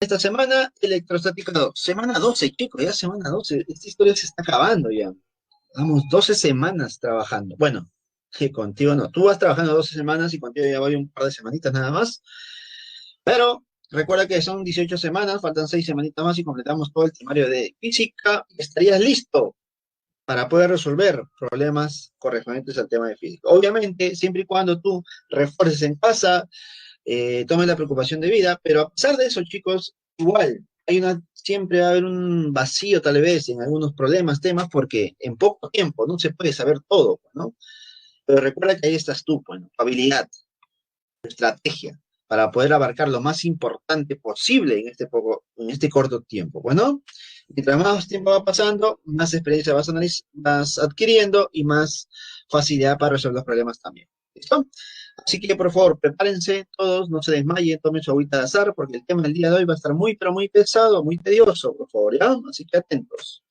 Esta semana, electrostática 2. Semana 12, chicos, ya semana 12. Esta historia se está acabando ya. Vamos 12 semanas trabajando. Bueno, que contigo no. Tú vas trabajando 12 semanas y contigo ya voy un par de semanitas nada más. Pero recuerda que son 18 semanas, faltan 6 semanitas más y completamos todo el temario de física. Estarías listo para poder resolver problemas correspondientes al tema de física. Obviamente, siempre y cuando tú refuerces en casa, tomen la preocupación de vida, pero a pesar de eso, chicos, igual, siempre va a haber un vacío tal vez en algunos problemas, temas, porque en poco tiempo no se puede saber todo, pues, ¿no? Pero recuerda que ahí estás tú, bueno, tu habilidad, tu estrategia, para poder abarcar lo más importante posible en este corto tiempo. Bueno, mientras más tiempo va pasando, más experiencia vas adquiriendo y más facilidad para resolver los problemas también. ¿Listo? Así que por favor, prepárense todos, no se desmayen, tomen su agüita de azar, porque el tema del día de hoy va a estar muy, pero muy pesado, muy tedioso, por favor, ¿ya? Así que atentos.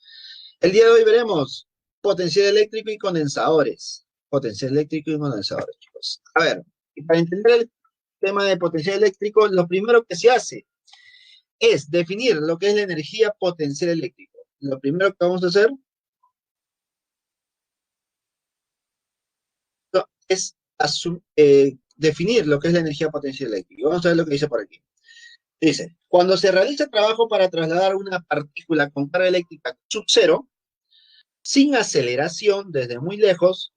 El día de hoy veremos potencial eléctrico y condensadores. Potencial eléctrico y condensadores, chicos. A ver, y para entender el tema de potencial eléctrico, lo primero que se hace es definir lo que es la energía potencial eléctrico. Lo primero que vamos a hacer es definir lo que es la energía potencial eléctrica. Vamos a ver lo que dice por aquí. Dice, cuando se realiza trabajo para trasladar una partícula con carga eléctrica sub cero, sin aceleración desde muy lejos,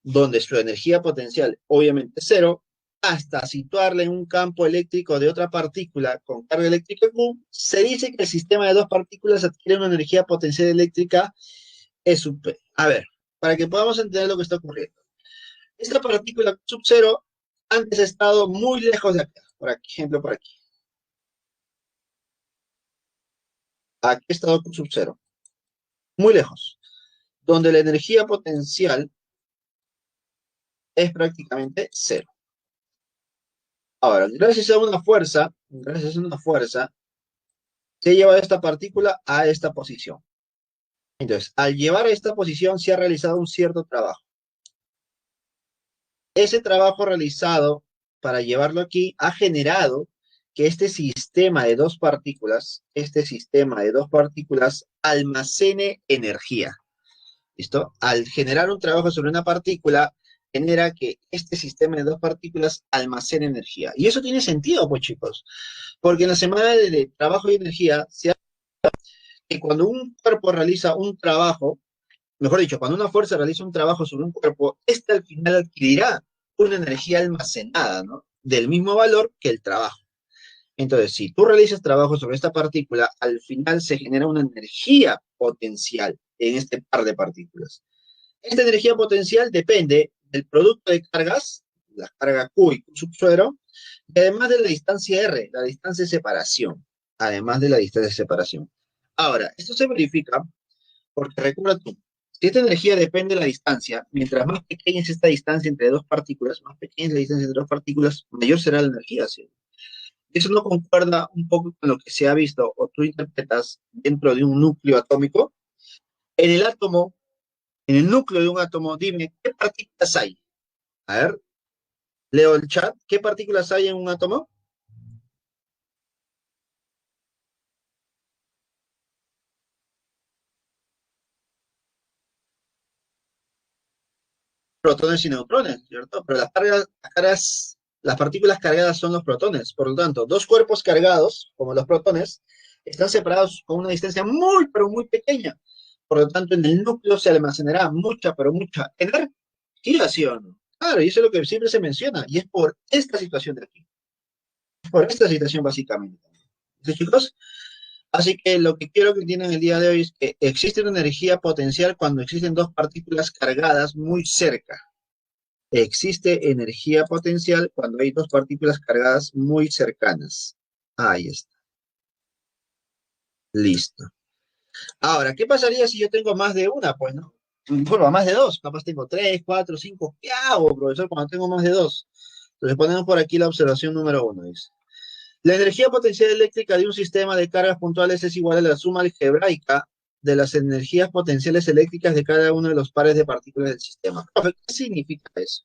donde su energía potencial obviamente es cero, hasta situarla en un campo eléctrico de otra partícula con carga eléctrica Q, se dice que el sistema de dos partículas adquiere una energía potencial eléctrica E sub P. A ver, para que podamos entender lo que está ocurriendo. Esta partícula sub cero antes ha estado muy lejos de acá, por ejemplo, por aquí. Aquí ha estado con sub cero, muy lejos, donde la energía potencial es prácticamente cero. Ahora, gracias a una fuerza, se lleva esta partícula a esta posición. Entonces, al llevar a esta posición se ha realizado un cierto trabajo. Ese trabajo realizado para llevarlo aquí ha generado que este sistema de dos partículas almacene energía. ¿Listo? Al generar un trabajo sobre una partícula, genera que este sistema de dos partículas almacene energía. Y eso tiene sentido, pues chicos, porque en la semana de trabajo y energía se hace que cuando un cuerpo realiza un trabajo, mejor dicho, cuando una fuerza realiza un trabajo sobre un cuerpo, éste al final adquirirá una energía almacenada, ¿no? Del mismo valor que el trabajo. Entonces, si tú realizas trabajo sobre esta partícula, al final se genera una energía potencial en este par de partículas. Esta energía potencial depende del producto de cargas, la carga Q y Q sub cero, y además de la distancia R, la distancia de separación. Además de la distancia de separación. Ahora, esto se verifica porque recuerda tú, si esta energía depende de la distancia, mientras más pequeña es esta distancia entre dos partículas, más pequeña es la distancia entre dos partículas, mayor será la energía, ¿sí? Eso no concuerda un poco con lo que se ha visto o tú interpretas dentro de un núcleo atómico. En el átomo, en el núcleo de un átomo, dime, ¿qué partículas hay? A ver, leo el chat. ¿Qué partículas hay en un átomo? Protones y neutrones, ¿cierto? Pero las partículas cargadas son los protones. Por lo tanto, dos cuerpos cargados, como los protones, están separados con una distancia muy, pero muy pequeña. Por lo tanto, en el núcleo se almacenará mucha, pero mucha energía, ¿sí o no? Claro, y eso es lo que siempre se menciona, y es por esta situación de aquí. Por esta situación, básicamente. ¿Sí, chicos? Así que lo que quiero que entiendan el día de hoy es que existe una energía potencial cuando existen dos partículas cargadas muy cerca. Existe energía potencial cuando hay dos partículas cargadas muy cercanas. Ahí está. Listo. Ahora, ¿qué pasaría si yo tengo más de una? Pues no. Bueno, más de dos. Capaz tengo tres, cuatro, cinco. ¿Qué hago, profesor, cuando tengo más de dos? Entonces ponemos por aquí la observación número uno. Dice. La energía potencial eléctrica de un sistema de cargas puntuales es igual a la suma algebraica de las energías potenciales eléctricas de cada uno de los pares de partículas del sistema. Profe, ¿qué significa eso?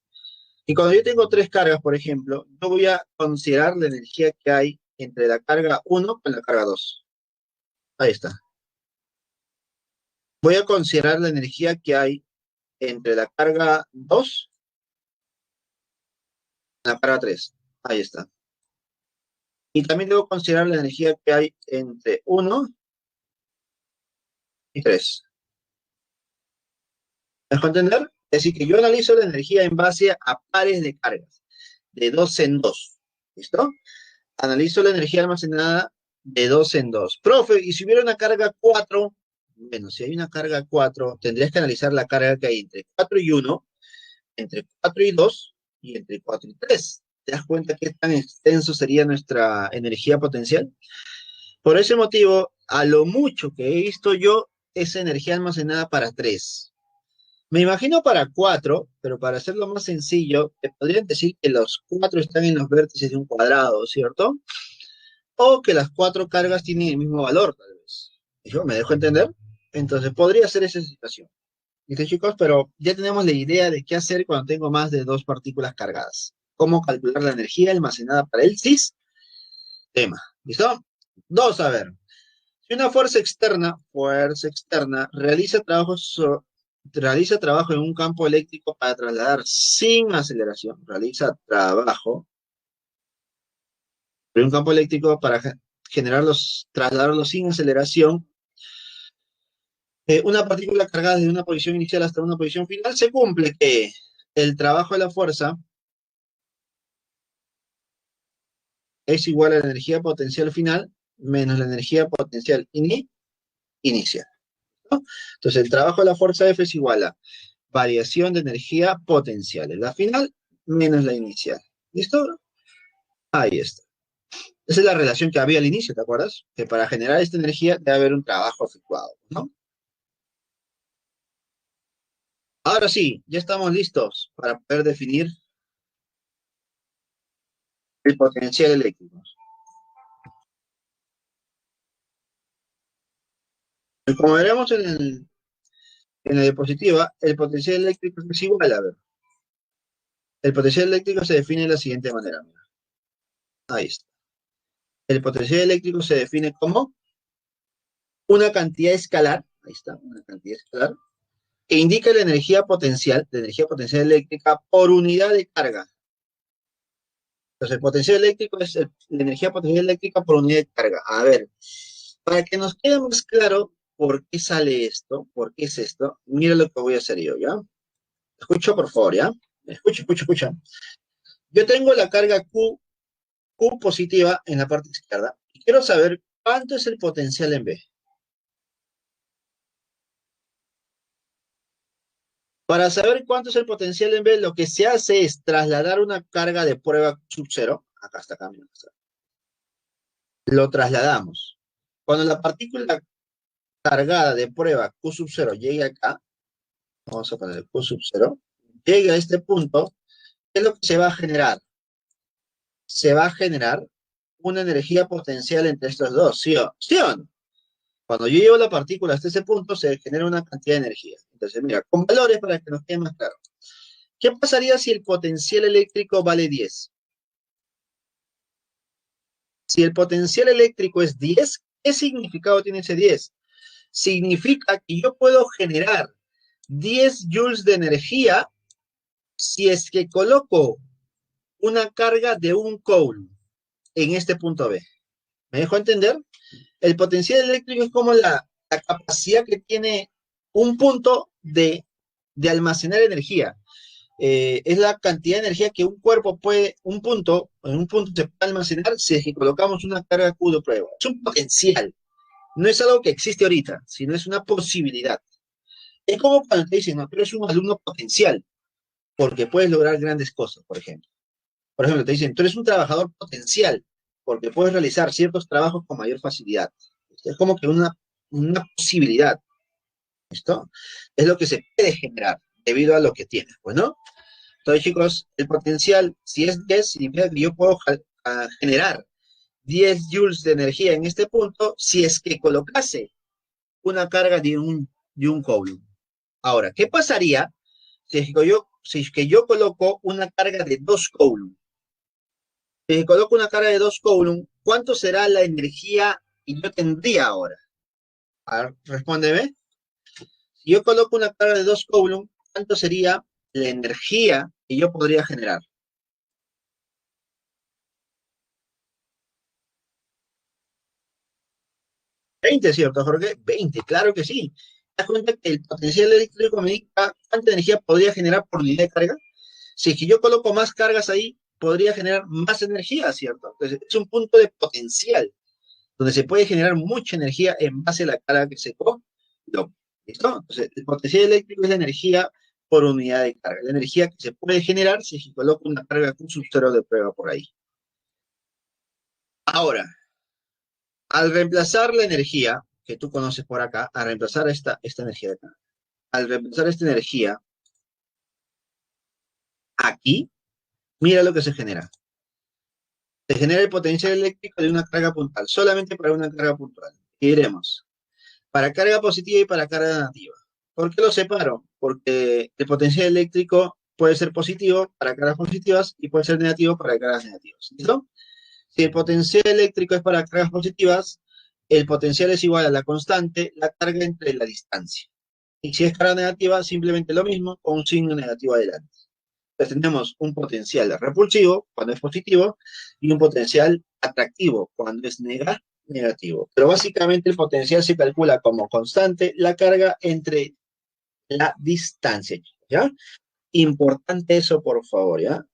Y cuando yo tengo tres cargas, por ejemplo, yo voy a considerar la energía que hay entre la carga 1 con la carga 2. Ahí está. Voy a considerar la energía que hay entre la carga 2 y la carga 3. Ahí está. Y también debo considerar la energía que hay entre 1 y 3. ¿Me dejo entender? Es decir, que yo analizo la energía en base a pares de cargas, de 2 en 2. ¿Listo? Analizo la energía almacenada de 2 en 2. Profe, ¿y si hubiera una carga 4? Bueno, si hay una carga 4, tendrías que analizar la carga que hay entre 4 y 1, entre 4 y 2 y entre 4 y 3. ¿Te das cuenta qué tan extenso sería nuestra energía potencial? Por ese motivo, a lo mucho que he visto yo, es energía almacenada para 3. Me imagino para 4, pero para hacerlo más sencillo, te podrían decir que los 4 están en los vértices de un cuadrado, ¿cierto? O que las 4 cargas tienen el mismo valor, tal vez. ¿Yo me dejo entender? Entonces, podría ser esa situación. ¿Viste, chicos? Pero ya tenemos la idea de qué hacer cuando tengo más de 2 partículas cargadas. Cómo calcular la energía almacenada para el sistema. ¿Listo? 2, a ver. Si una fuerza externa, realiza trabajo en un campo eléctrico para trasladar sin aceleración, realiza trabajo en un campo eléctrico para trasladarlo sin aceleración, una partícula cargada desde una posición inicial hasta una posición final, se cumple que el trabajo de la fuerza es igual a la energía potencial final menos la energía potencial inicial, ¿no? Entonces, el trabajo de la fuerza F es igual a variación de energía potencial, la final menos la inicial. ¿Listo? Ahí está. Esa es la relación que había al inicio, ¿te acuerdas? Que para generar esta energía debe haber un trabajo efectuado, ¿no? Ahora sí, ya estamos listos para poder definir el potencial eléctrico. Y como veremos en la diapositiva, el potencial eléctrico es igual, a ver. El potencial eléctrico se define de la siguiente manera. Mira. Ahí está. El potencial eléctrico se define como una cantidad escalar, ahí está, una cantidad escalar, que indica la energía potencial eléctrica por unidad de carga. Entonces, el potencial eléctrico es la energía potencial eléctrica por unidad de carga. A ver, para que nos quede más claro por qué sale esto, por qué es esto, mira lo que voy a hacer yo, ¿ya? Escucha, por favor, ¿ya? Escucha. Yo tengo la carga Q positiva en la parte izquierda y quiero saber cuánto es el potencial en B. Para saber cuánto es el potencial en B, lo que se hace es trasladar una carga de prueba sub 0. Acá está, mira, lo trasladamos. Cuando la partícula cargada de prueba Q sub 0 llegue acá, vamos a poner Q sub 0, llegue a este punto, ¿qué es lo que se va a generar? Se va a generar una energía potencial entre estos dos, ¿sí o no? Cuando yo llevo la partícula hasta ese punto, se genera una cantidad de energía. Entonces, mira, con valores para que nos quede más claro. ¿Qué pasaría si el potencial eléctrico vale 10? Si el potencial eléctrico es 10, ¿qué significado tiene ese 10? Significa que yo puedo generar 10 joules de energía si es que coloco una carga de 1 coulomb en este punto B. ¿Me dejo entender? El potencial eléctrico es como la capacidad que tiene un punto de almacenar energía. Es la cantidad de energía que un cuerpo puede, en un punto se puede almacenar si es que colocamos una carga Q de prueba. Es un potencial. No es algo que existe ahorita, sino es una posibilidad. Es como cuando te dicen, no, tú eres un alumno potencial, porque puedes lograr grandes cosas, por ejemplo. Por ejemplo, te dicen, tú eres un trabajador potencial, porque puedes realizar ciertos trabajos con mayor facilidad. Es como que una posibilidad. ¿Listo? Es lo que se puede generar debido a lo que tienes, pues, ¿no? Entonces, chicos, el potencial, si es 10, significa que yo puedo generar 10 joules de energía en este punto si es que colocase una carga de un coulomb. Ahora, ¿qué pasaría si es que yo coloco una carga de 2 coulomb? Si coloco una carga de 2 coulomb, ¿Cuánto será la energía que yo tendría ahora? A ver, respóndeme. Si yo coloco una carga de 2 coulombs, ¿cuánto sería la energía que yo podría generar? 20, ¿cierto, Jorge? 20, claro que sí. ¿Te das cuenta que el potencial eléctrico me indica cuánta energía podría generar por unidad de carga? Si es que yo coloco más cargas ahí, podría generar más energía, ¿cierto? Entonces, es un punto de potencial, donde se puede generar mucha energía en base a la carga que se coloca. ¿Listo? Entonces, el potencial eléctrico es la energía por unidad de carga, la energía que se puede generar si se coloca una carga con subcero de prueba por ahí. Ahora, al reemplazar la energía que tú conoces por acá, al reemplazar esta energía de acá, al reemplazar esta energía aquí, mira lo que se genera. Se genera el potencial eléctrico de una carga puntual, solamente para una carga puntual. Y diremos, para carga positiva y para carga negativa. ¿Por qué lo separo? Porque el potencial eléctrico puede ser positivo para cargas positivas y puede ser negativo para cargas negativas. ¿Listo? Si el potencial eléctrico es para cargas positivas, el potencial es igual a la constante, la carga entre la distancia. Y si es carga negativa, simplemente lo mismo con un signo negativo adelante. Entonces tenemos un potencial repulsivo cuando es positivo y un potencial atractivo cuando es negativo. Pero básicamente el potencial se calcula como constante la carga entre la distancia, ¿ya? Importante eso, por favor, ¿ya?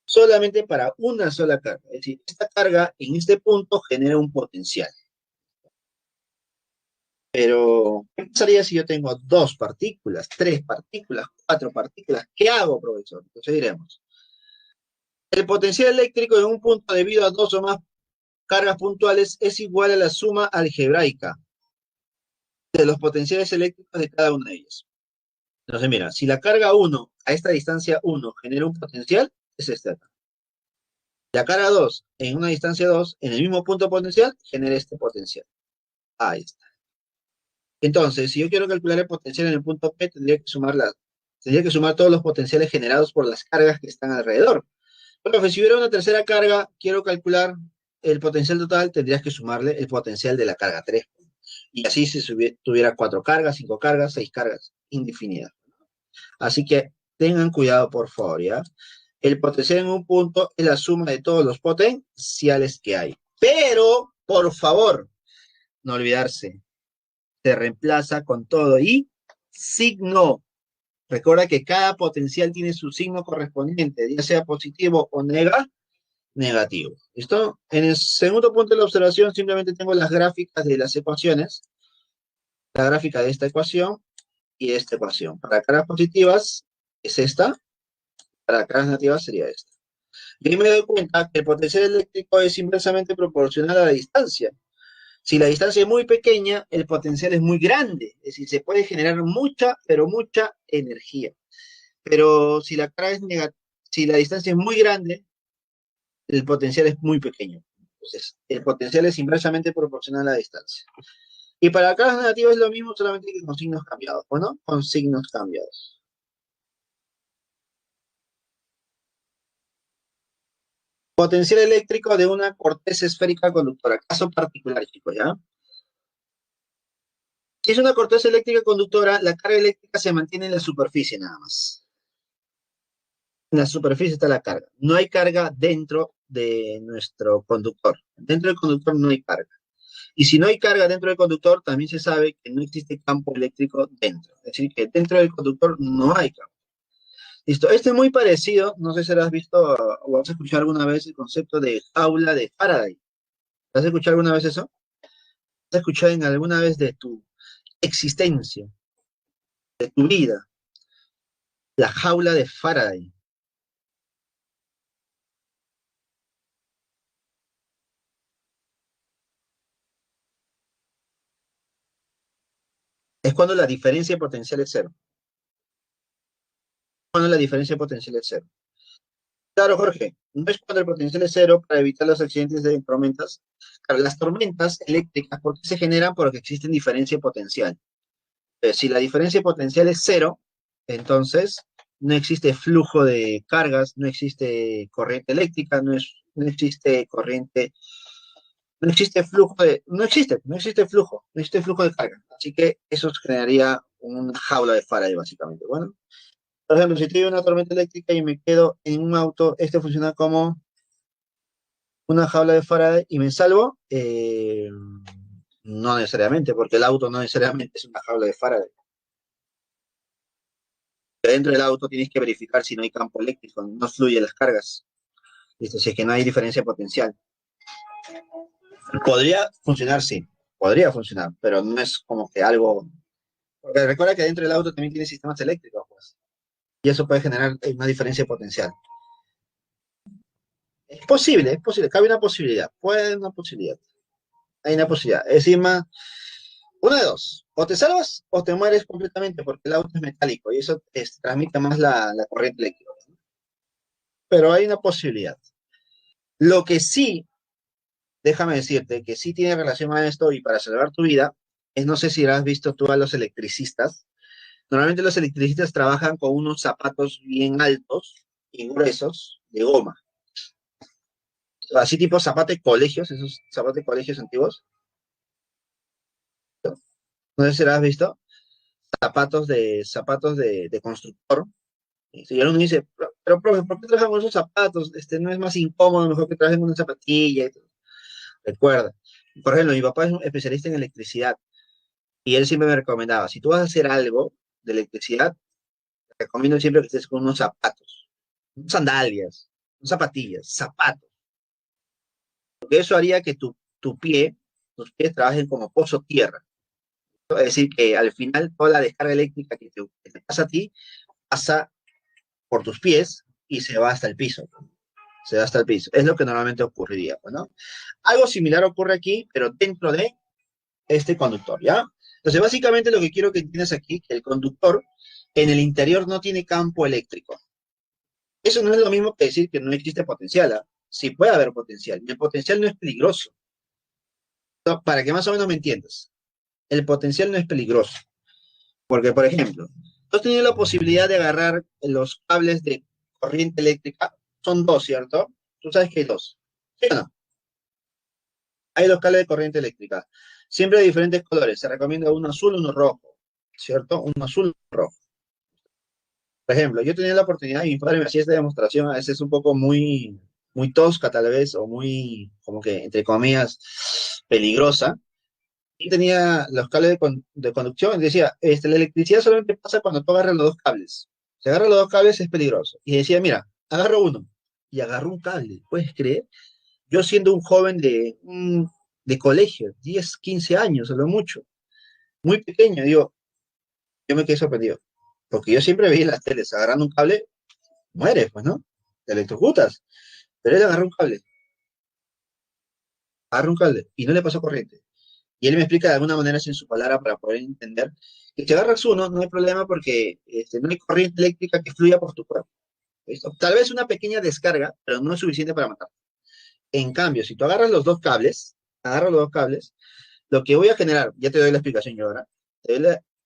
Solamente para una sola carga. Es decir, esta carga en este punto genera un potencial. Pero, ¿qué pasaría si yo tengo 2 partículas, 3 partículas, 4 partículas? ¿Qué hago, profesor? Entonces diremos, el potencial eléctrico en un punto debido a 2 o más cargas puntuales es igual a la suma algebraica de los potenciales eléctricos de cada una de ellas. Entonces, mira, si la carga 1 a esta distancia 1 genera un potencial, es este acá. La carga 2 en una distancia 2, en el mismo punto potencial, genera este potencial. Ahí está. Entonces, si yo quiero calcular el potencial en el punto P, tendría que sumar todos los potenciales generados por las cargas que están alrededor. Profe, si hubiera una tercera carga, quiero calcular el potencial total, tendrías que sumarle el potencial de la carga 3. Y así si tuviera 4 cargas, 5 cargas, 6 cargas, indefinida. Así que tengan cuidado, por favor, ¿ya? El potencial en un punto es la suma de todos los potenciales que hay. Pero, por favor, no olvidarse, se reemplaza con todo y signo. Recuerda que cada potencial tiene su signo correspondiente, ya sea positivo o negativo. ¿Listo? En el segundo punto de la observación simplemente tengo las gráficas de las ecuaciones, la gráfica de esta ecuación y de esta ecuación. Para cargas positivas es esta, para cargas negativas sería esta. Y ahí me doy cuenta que el potencial eléctrico es inversamente proporcional a la distancia. Si la distancia es muy pequeña, el potencial es muy grande, es decir, se puede generar mucha, pero mucha energía. Pero si la carga es si la distancia es muy grande, el potencial es muy pequeño. Entonces, el potencial es inversamente proporcional a la distancia. Y para cargas negativas es lo mismo, solamente que con signos cambiados, ¿o no? Con signos cambiados. Potencial eléctrico de una corteza esférica conductora. Caso particular, chicos, ¿ya? Si es una corteza eléctrica conductora, la carga eléctrica se mantiene en la superficie nada más. En la superficie está la carga. No hay carga dentro de nuestro conductor. Dentro del conductor no hay carga. Y si no hay carga dentro del conductor, también se sabe que no existe campo eléctrico dentro. Es decir, que dentro del conductor no hay campo. Listo. Este es muy parecido, no sé si lo has visto o has escuchado alguna vez el concepto de jaula de Faraday. ¿Has escuchado alguna vez eso? ¿Has escuchado en alguna vez de tu existencia, de tu vida, la jaula de Faraday? Es cuando la diferencia potencial es cero. Cuando la diferencia potencial es cero. Claro, Jorge, no es cuando el potencial es cero para evitar los accidentes de tormentas. Claro, las tormentas eléctricas, ¿por qué se generan? Porque existen diferencia potencial. Si la diferencia potencial es cero, entonces no existe flujo de cargas, no existe corriente eléctrica, no existe corriente No existe flujo de carga. Así que eso generaría una jaula de Faraday, básicamente. Bueno, por ejemplo, si tengo una tormenta eléctrica y me quedo en un auto, este funciona como una jaula de Faraday y me salvo. No necesariamente, porque el auto no necesariamente es una jaula de Faraday. Dentro del auto tienes que verificar si no hay campo eléctrico, no fluyen las cargas. ¿Listo? Si es que no hay diferencia potencial. Podría funcionar, sí, podría funcionar, pero no es como que algo. Porque recuerda que dentro del auto también tiene sistemas eléctricos, pues. Y eso puede generar una diferencia potencial. Es posible, cabe una posibilidad, puede haber una posibilidad, hay una posibilidad. Encima, una de dos, o te salvas o te mueres completamente porque el auto es metálico y eso transmite más la corriente eléctrica. Pero hay una posibilidad. Lo que sí, déjame decirte, que sí tiene relación a esto y para salvar tu vida, es no sé si has visto tú a los electricistas. Normalmente los electricistas trabajan con unos zapatos bien altos y gruesos de goma. Así tipo zapatos de colegios, esos zapatos de colegios antiguos. No sé si lo has visto. Zapatos de constructor. Y si uno dice, pero profe, ¿por qué trabajan con esos zapatos? No es más incómodo, mejor que trabajen con una zapatilla. Recuerda. Por ejemplo, mi papá es un especialista en electricidad y él siempre me recomendaba, si tú vas a hacer algo de electricidad, te recomiendo siempre que estés con unos zapatos, no sandalias, no zapatillas, zapatos. Porque eso haría que tus pies trabajen como pozo tierra. Es decir, que al final toda la descarga eléctrica que te pasa a ti pasa por tus pies y se va hasta el piso. Se va hasta el piso. Es lo que normalmente ocurriría, ¿no? Algo similar ocurre aquí, pero dentro de este conductor, ¿ya? Entonces, básicamente lo que quiero que entiendas aquí, que el conductor en el interior no tiene campo eléctrico. Eso no es lo mismo que decir que no existe potencial, ¿ah? Sí puede haber potencial, y el potencial no es peligroso. No, para que más o menos me entiendas, el potencial no es peligroso, porque, por ejemplo, tú has tenido la posibilidad de agarrar los cables de corriente eléctrica, son dos, ¿cierto? Tú sabes que hay dos, ¿sí o no? Hay dos cables de corriente eléctrica, siempre de diferentes colores, se recomienda uno azul, uno rojo, ¿cierto? Uno azul, uno rojo. Por ejemplo, yo tenía la oportunidad y mi padre me hacía esta demostración, a veces un poco muy tosca tal vez, o muy, como que, entre comillas, peligrosa. Y tenía los cables de conducción y decía, la electricidad solamente pasa cuando tú agarras los dos cables. Si agarras los dos cables es peligroso. Y decía, mira, agarro uno. Y agarró un cable, ¿puedes creer? Yo siendo un joven de colegio, 10 15 años, a lo mucho, muy pequeño, digo, yo me quedé sorprendido. Porque yo siempre veía en las teles, agarrando un cable, mueres, pues, ¿no? Te electrocutas. Pero él agarró un cable y no le pasó corriente. Y él me explica de alguna manera así en su palabra para poder entender que si agarras uno, no hay problema porque no hay corriente eléctrica que fluya por tu cuerpo. ¿Listo? Tal vez una pequeña descarga, pero no es suficiente para matar. En cambio, si tú agarras los dos cables, lo que voy a generar, ya te doy la explicación yo ahora,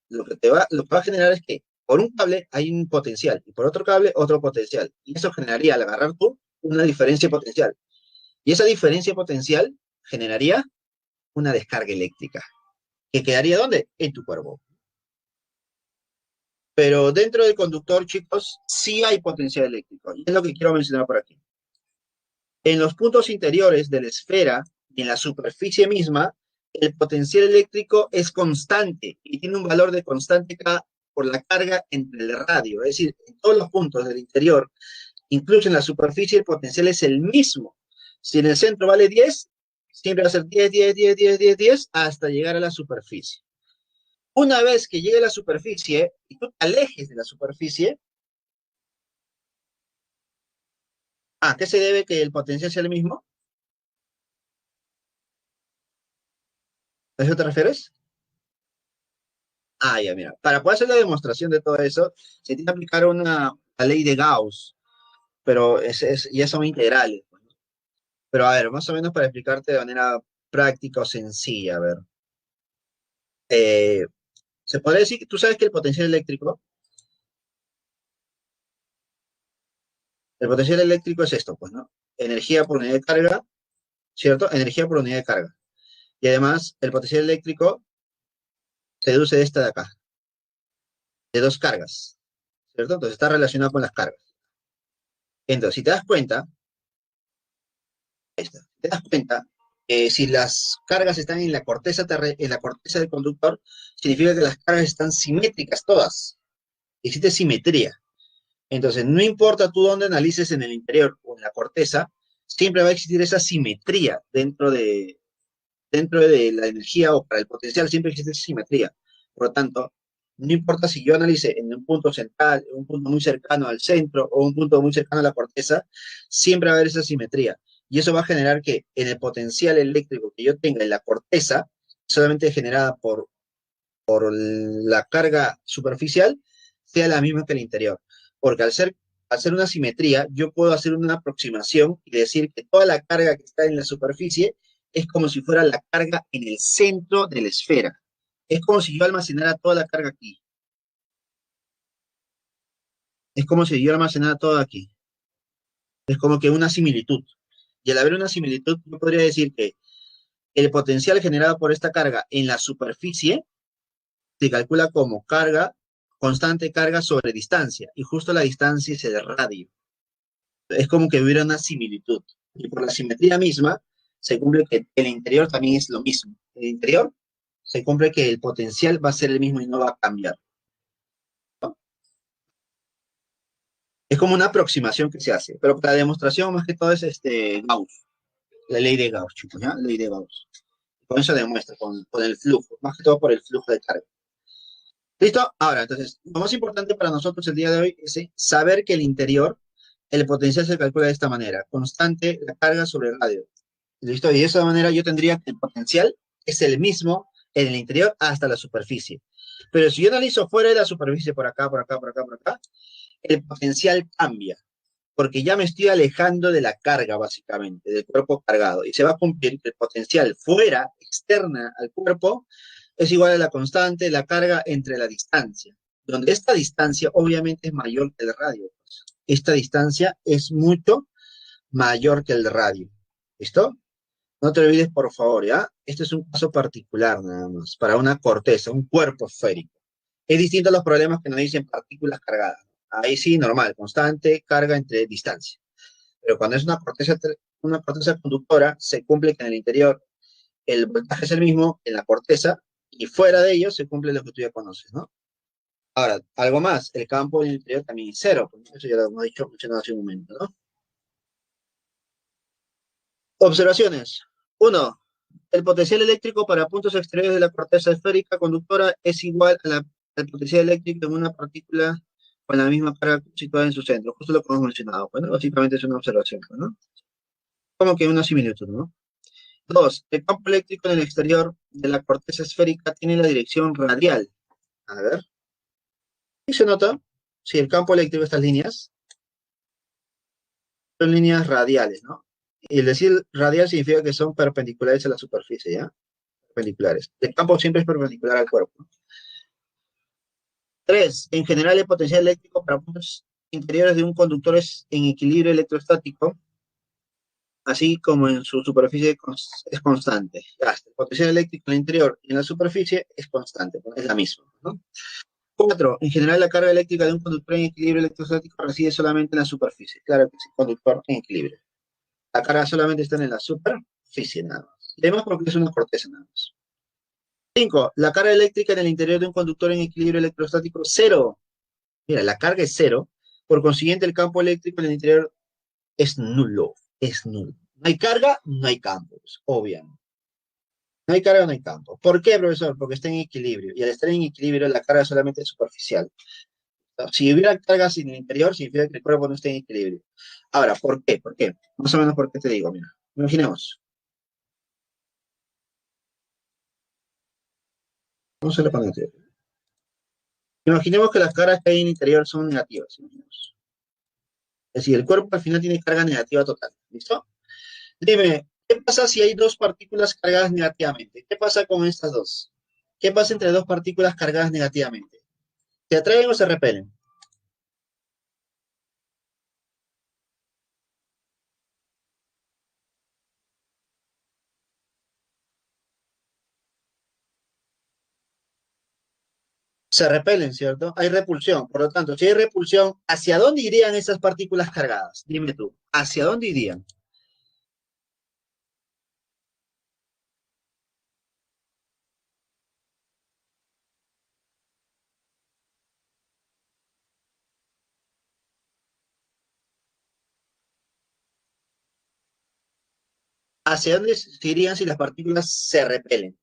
lo que va a generar es que por un cable hay un potencial y por otro cable otro potencial. Y eso generaría al agarrar tú una diferencia potencial. Y esa diferencia potencial generaría una descarga eléctrica. ¿Que quedaría dónde? En tu cuerpo. Pero dentro del conductor, chicos, sí hay potencial eléctrico. Y es lo que quiero mencionar por aquí. En los puntos interiores de la esfera y en la superficie misma, el potencial eléctrico es constante y tiene un valor de constante K por la carga entre el radio. Es decir, en todos los puntos del interior, incluso en la superficie, el potencial es el mismo. Si en el centro vale 10, siempre va a ser 10, 10, 10, 10, 10, 10, hasta llegar a la superficie. Una vez que llegue a la superficie y tú te alejes de la superficie, ¿a qué se debe que el potencial sea el mismo? ¿A eso te refieres? Ah, ya, mira. Para poder hacer la demostración de todo eso, se tiene que aplicar la ley de Gauss, pero ya son integrales. Pero a ver, más o menos para explicarte de manera práctica o sencilla, a ver. Eh, se podría decir que tú sabes que el potencial eléctrico es esto, pues, ¿no? Energía por unidad de carga ¿cierto? Energía por unidad de carga. Y además, el potencial eléctrico se deduce de esta de acá, de dos cargas, ¿cierto? Entonces está relacionado con las cargas. Entonces, si te das cuenta, ahí está, si te das cuenta, si las cargas están en la corteza en la corteza del conductor, significa que las cargas están simétricas todas. Existe simetría. Entonces, no importa tú dónde analices en el interior o en la corteza, siempre va a existir esa simetría dentro de la energía o para el potencial, siempre existe esa simetría. Por lo tanto, no importa si yo analice en un punto central, un punto muy cercano al centro o un punto muy cercano a la corteza, siempre va a haber esa simetría. Y eso va a generar que en el potencial eléctrico que yo tenga en la corteza, solamente generada por la carga superficial, sea la misma que el interior. Porque al ser una simetría, yo puedo hacer una aproximación y decir que toda la carga que está en la superficie es como si fuera la carga en el centro de la esfera. Es como si yo almacenara toda la carga aquí. Es como si yo almacenara todo aquí. Es como que una similitud. Y al haber una similitud, yo podría decir que el potencial generado por esta carga en la superficie se calcula como carga, constante carga sobre distancia. Y justo la distancia es el radio. Es como que hubiera una similitud. Y por la simetría misma, se cumple que el interior también es lo mismo. El interior se cumple que el potencial va a ser el mismo y no va a cambiar, ¿no? Es como una aproximación que se hace, pero la demostración más que todo es Gauss, la ley de Gauss, chicos, ¿ya? La ley de Gauss. Con eso demuestra, con el flujo, más que todo por el flujo de carga. ¿Listo? Ahora, entonces, lo más importante para nosotros el día de hoy es saber que el interior, el potencial se calcula de esta manera, constante la carga sobre el radio. ¿Listo? Y de esa manera yo tendría que el potencial es el mismo en el interior hasta la superficie. Pero si yo analizo fuera de la superficie, por acá, por acá, por acá, por acá, el potencial cambia, porque ya me estoy alejando de la carga, básicamente, del cuerpo cargado. Y se va a cumplir que el potencial fuera, externa al cuerpo, es igual a la constante de la carga entre la distancia, donde esta distancia obviamente es mayor que el radio. Esta distancia es mucho mayor que el radio. ¿Listo? No te olvides, por favor, ¿ya? Este es un caso particular nada más, para una corteza, un cuerpo esférico. Es distinto a los problemas que nos dicen partículas cargadas. Ahí sí, normal, constante, carga entre distancia. Pero cuando es una corteza conductora, se cumple que en el interior el voltaje es el mismo en la corteza y fuera de ello se cumple lo que tú ya conoces, ¿no? Ahora, algo más, el campo en el interior también es cero, pues, eso ya lo hemos dicho, mencionado hace un momento, ¿no? Observaciones. Uno, el potencial eléctrico para puntos exteriores de la corteza esférica conductora es igual al potencial eléctrico de una partícula con la misma carga situada en su centro. Justo lo que hemos mencionado. Bueno, básicamente es una observación, ¿no? Como que una similitud, ¿no? Dos, el campo eléctrico en el exterior de la corteza esférica tiene la dirección radial. A ver, ¿y se nota? Si el campo eléctrico, estas líneas, son líneas radiales, ¿no? Y el decir radial significa que son perpendiculares a la superficie, ¿ya? Perpendiculares. El campo siempre es perpendicular al cuerpo. Tres, en general el potencial eléctrico para puntos interiores de un conductor es en equilibrio electrostático, así como en su superficie es constante. Ya, el potencial eléctrico en el interior y en la superficie es constante, es la misma, ¿no? Cuatro, en general la carga eléctrica de un conductor en equilibrio electrostático reside solamente en la superficie. Claro que sí, conductor en equilibrio. La carga solamente está en la superficie nada más. Y además porque es una corteza nada más. Cinco, la carga eléctrica en el interior de un conductor en equilibrio electrostático, cero. Mira, la carga es cero, por consiguiente el campo eléctrico en el interior es nulo, es nulo. No hay carga, no hay campos, obviamente. No hay carga, no hay campo. ¿Por qué, profesor? Porque está en equilibrio. Y al estar en equilibrio, la carga solamente es superficial. Si hubiera cargas en el interior, significa que el cuerpo no está en equilibrio. Ahora, ¿por qué? ¿Por qué? Más o menos por qué te digo, mira. Imaginemos. Vamos a la pantalla. Imaginemos que las cargas que hay en el interior son negativas. Imaginemos. Es decir, el cuerpo al final tiene carga negativa total. ¿Listo? Dime, ¿qué pasa si hay dos partículas cargadas negativamente? ¿Qué pasa con estas dos? ¿Qué pasa entre dos partículas cargadas negativamente? ¿Se atraen o se repelen? Se repelen, ¿cierto? Hay repulsión. Por lo tanto, si hay repulsión, ¿hacia dónde irían esas partículas cargadas? Dime tú, ¿hacia dónde irían? ¿Hacia dónde se irían si las partículas se repelen?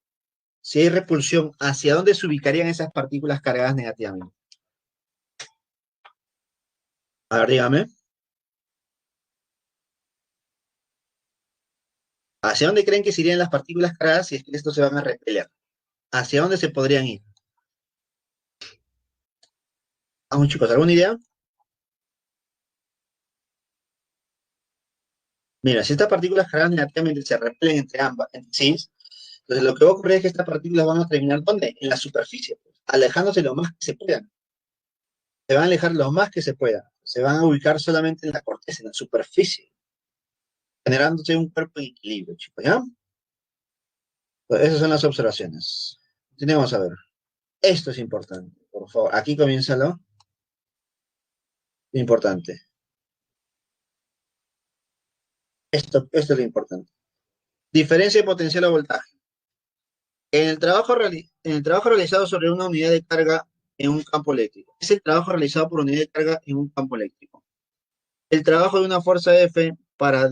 Si hay repulsión, ¿hacia dónde se ubicarían esas partículas cargadas negativamente? A ver, dígame. ¿Hacia dónde creen que se irían las partículas cargadas si es que estos se van a repeler? ¿Hacia dónde se podrían ir? Vamos, chicos, ¿alguna idea? Mira, si estas partículas cargadas negativamente se repelen entre ambas, entre sí, entonces lo que va a ocurrir es que estas partículas van a terminar ¿dónde? En la superficie, pues, alejándose lo más que se puedan. Se van a alejar lo más que se pueda. Se van a ubicar solamente en la corteza, en la superficie, generándose un cuerpo en equilibrio, chicos, ¿ya? Pues esas son las observaciones. Tenemos a ver. Esto es importante, por favor. Aquí comienza lo importante. Esto es lo importante. Diferencia de potencial o voltaje. En el trabajo realizado sobre una unidad de carga en un campo eléctrico. Es el trabajo realizado por unidad de carga en un campo eléctrico. El trabajo de una fuerza F para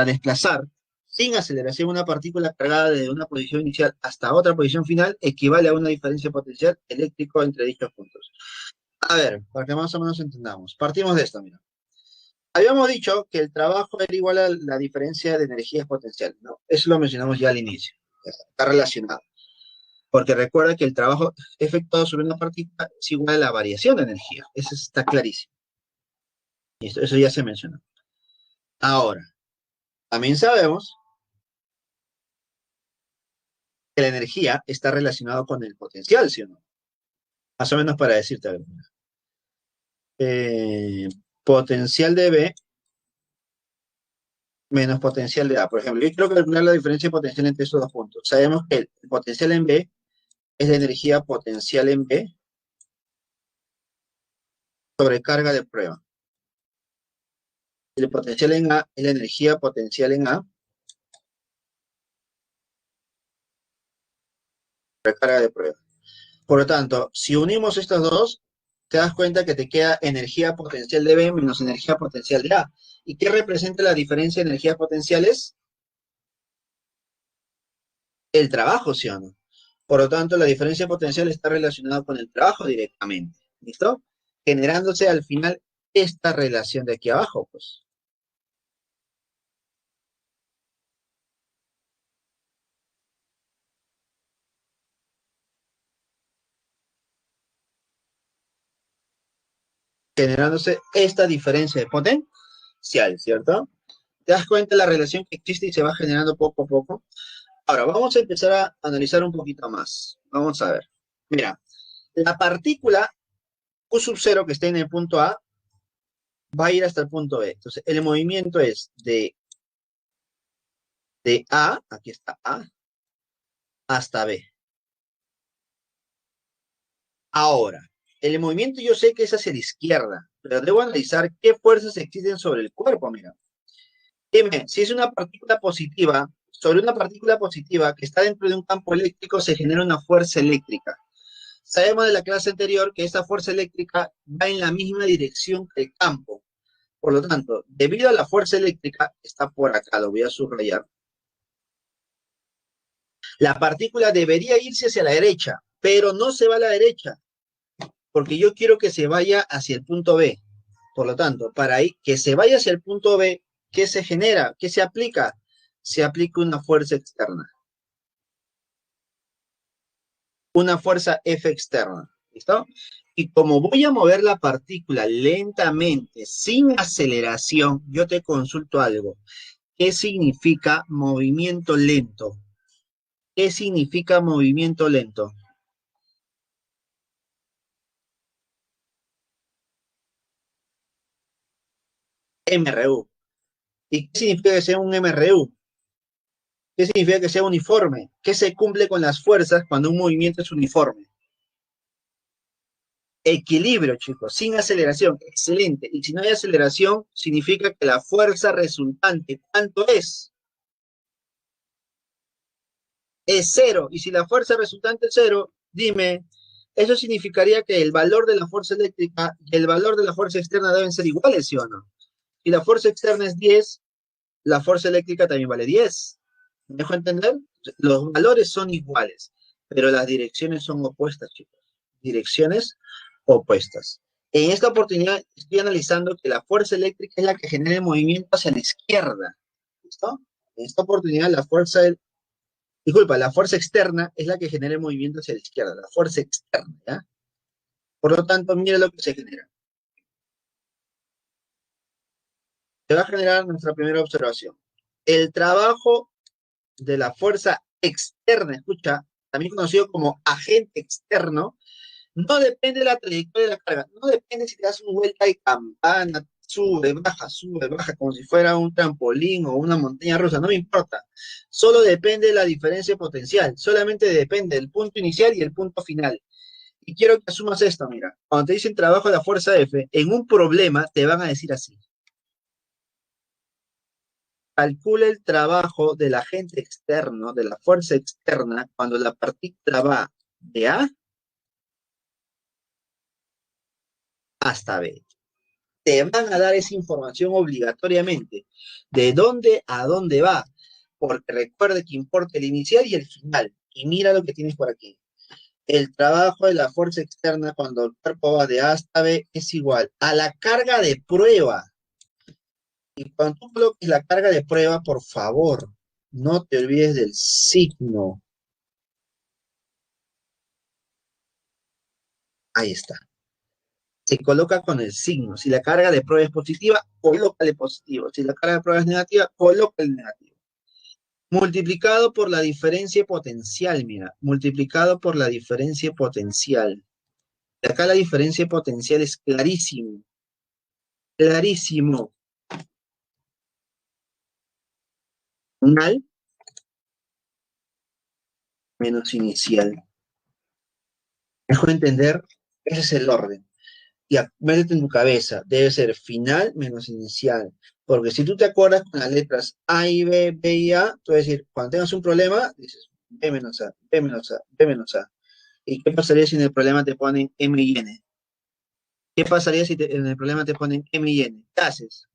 desplazar sin aceleración una partícula cargada de una posición inicial hasta otra posición final equivale a una diferencia potencial eléctrico entre dichos puntos. A ver, para que más o menos entendamos. Partimos de esto, mira. Habíamos dicho que el trabajo era igual a la diferencia de energías potenciales, ¿no? Eso lo mencionamos ya al inicio. Está relacionado. Porque recuerda que el trabajo efectuado sobre una partícula es igual a la variación de energía. Eso está clarísimo. Y eso ya se mencionó. Ahora, también sabemos que la energía está relacionada con el potencial, ¿sí o no? Más o menos para decirte algo. Eh, Potencial de B menos potencial de A. Por ejemplo, yo quiero calcular la diferencia de potencial entre estos dos puntos. Sabemos que el potencial en B es la energía potencial en B sobre carga de prueba. El potencial en A es la energía potencial en A sobre carga de prueba. Por lo tanto, si unimos estos dos, te das cuenta que te queda energía potencial de B menos energía potencial de A. ¿Y qué representa la diferencia de energías potenciales? El trabajo, ¿sí o no? Por lo tanto, la diferencia potencial está relacionada con el trabajo directamente. ¿Listo? Generándose al final esta relación de aquí abajo, pues. Generándose esta diferencia de potencial, ¿cierto? ¿Te das cuenta de la relación que existe y se va generando poco a poco? Ahora, vamos a empezar a analizar un poquito más. Vamos a ver. Mira, la partícula Q sub 0 que está en el punto A va a ir hasta el punto B. Entonces, el movimiento es de A, aquí está A, hasta B. Ahora, el movimiento yo sé que es hacia la izquierda, pero debo analizar qué fuerzas existen sobre el cuerpo, mira. Dime, si es una partícula positiva, sobre una partícula positiva que está dentro de un campo eléctrico se genera una fuerza eléctrica. Sabemos de la clase anterior que esa fuerza eléctrica va en la misma dirección que el campo. Por lo tanto, debido a la fuerza eléctrica, está por acá, lo voy a subrayar, la partícula debería irse hacia la derecha, pero no se va a la derecha, porque yo quiero que se vaya hacia el punto B. Por lo tanto, para que se vaya hacia el punto B, ¿qué se genera? ¿Qué se aplica? Se aplica una fuerza externa, una fuerza F externa. ¿Listo? Y como voy a mover la partícula lentamente, sin aceleración, yo te consulto algo. ¿Qué significa movimiento lento? ¿Qué significa movimiento lento? MRU. ¿Y qué significa que sea un MRU? ¿Qué significa que sea uniforme? ¿Qué se cumple con las fuerzas cuando un movimiento es uniforme? Equilibrio, chicos, sin aceleración. Excelente. Y si no hay aceleración, significa que la fuerza resultante, ¿cuánto es? Es cero. Y si la fuerza resultante es cero, dime, eso significaría que el valor de la fuerza eléctrica y el valor de la fuerza externa deben ser iguales, ¿sí o no? Si la fuerza externa es 10, la fuerza eléctrica también vale 10. ¿Me dejo entender? Los valores son iguales, pero las direcciones son opuestas, chicos. Direcciones opuestas. En esta oportunidad estoy analizando que la fuerza eléctrica es la que genera el movimiento hacia la izquierda. ¿Listo? En esta oportunidad la fuerza externa es la que genera el movimiento hacia la izquierda, la fuerza externa, ¿ya? Por lo tanto, mira lo que se genera. Se va a generar nuestra primera observación. El trabajo de la fuerza externa, escucha, también conocido como agente externo, no depende de la trayectoria de la carga, no depende si te das una vuelta de campana, sube, baja, como si fuera un trampolín o una montaña rusa, no me importa. Solo depende de la diferencia potencial, solamente depende del punto inicial y el punto final. Y quiero que asumas esto, mira, cuando te dicen trabajo de la fuerza F, en un problema te van a decir así. Calcula el trabajo del agente externo, de la fuerza externa, cuando la partícula va de A hasta B. Te van a dar esa información obligatoriamente, de dónde a dónde va, porque recuerde que importa el inicial y el final. Y mira lo que tienes por aquí. El trabajo de la fuerza externa cuando el cuerpo va de A hasta B es igual a la carga de prueba. Y cuando tú coloques la carga de prueba, por favor, no te olvides del signo. Ahí está. Se coloca con el signo. Si la carga de prueba es positiva, colócale positivo. Si la carga de prueba es negativa, colócale negativo. Multiplicado por la diferencia potencial, mira, multiplicado por la diferencia potencial. Y acá la diferencia potencial es clarísimo, clarísimo. Final menos inicial. Dejo de entender, ese es el orden. Ya, métete en tu cabeza, debe ser final menos inicial. Porque si tú te acuerdas con las letras A y B, B y A, tú vas a decir, cuando tengas un problema, dices B menos A, B menos A, B menos A. ¿Y qué pasaría si en el problema te ponen M y N? ¿Qué pasaría si en el problema te ponen M y N? ¿Qué haces?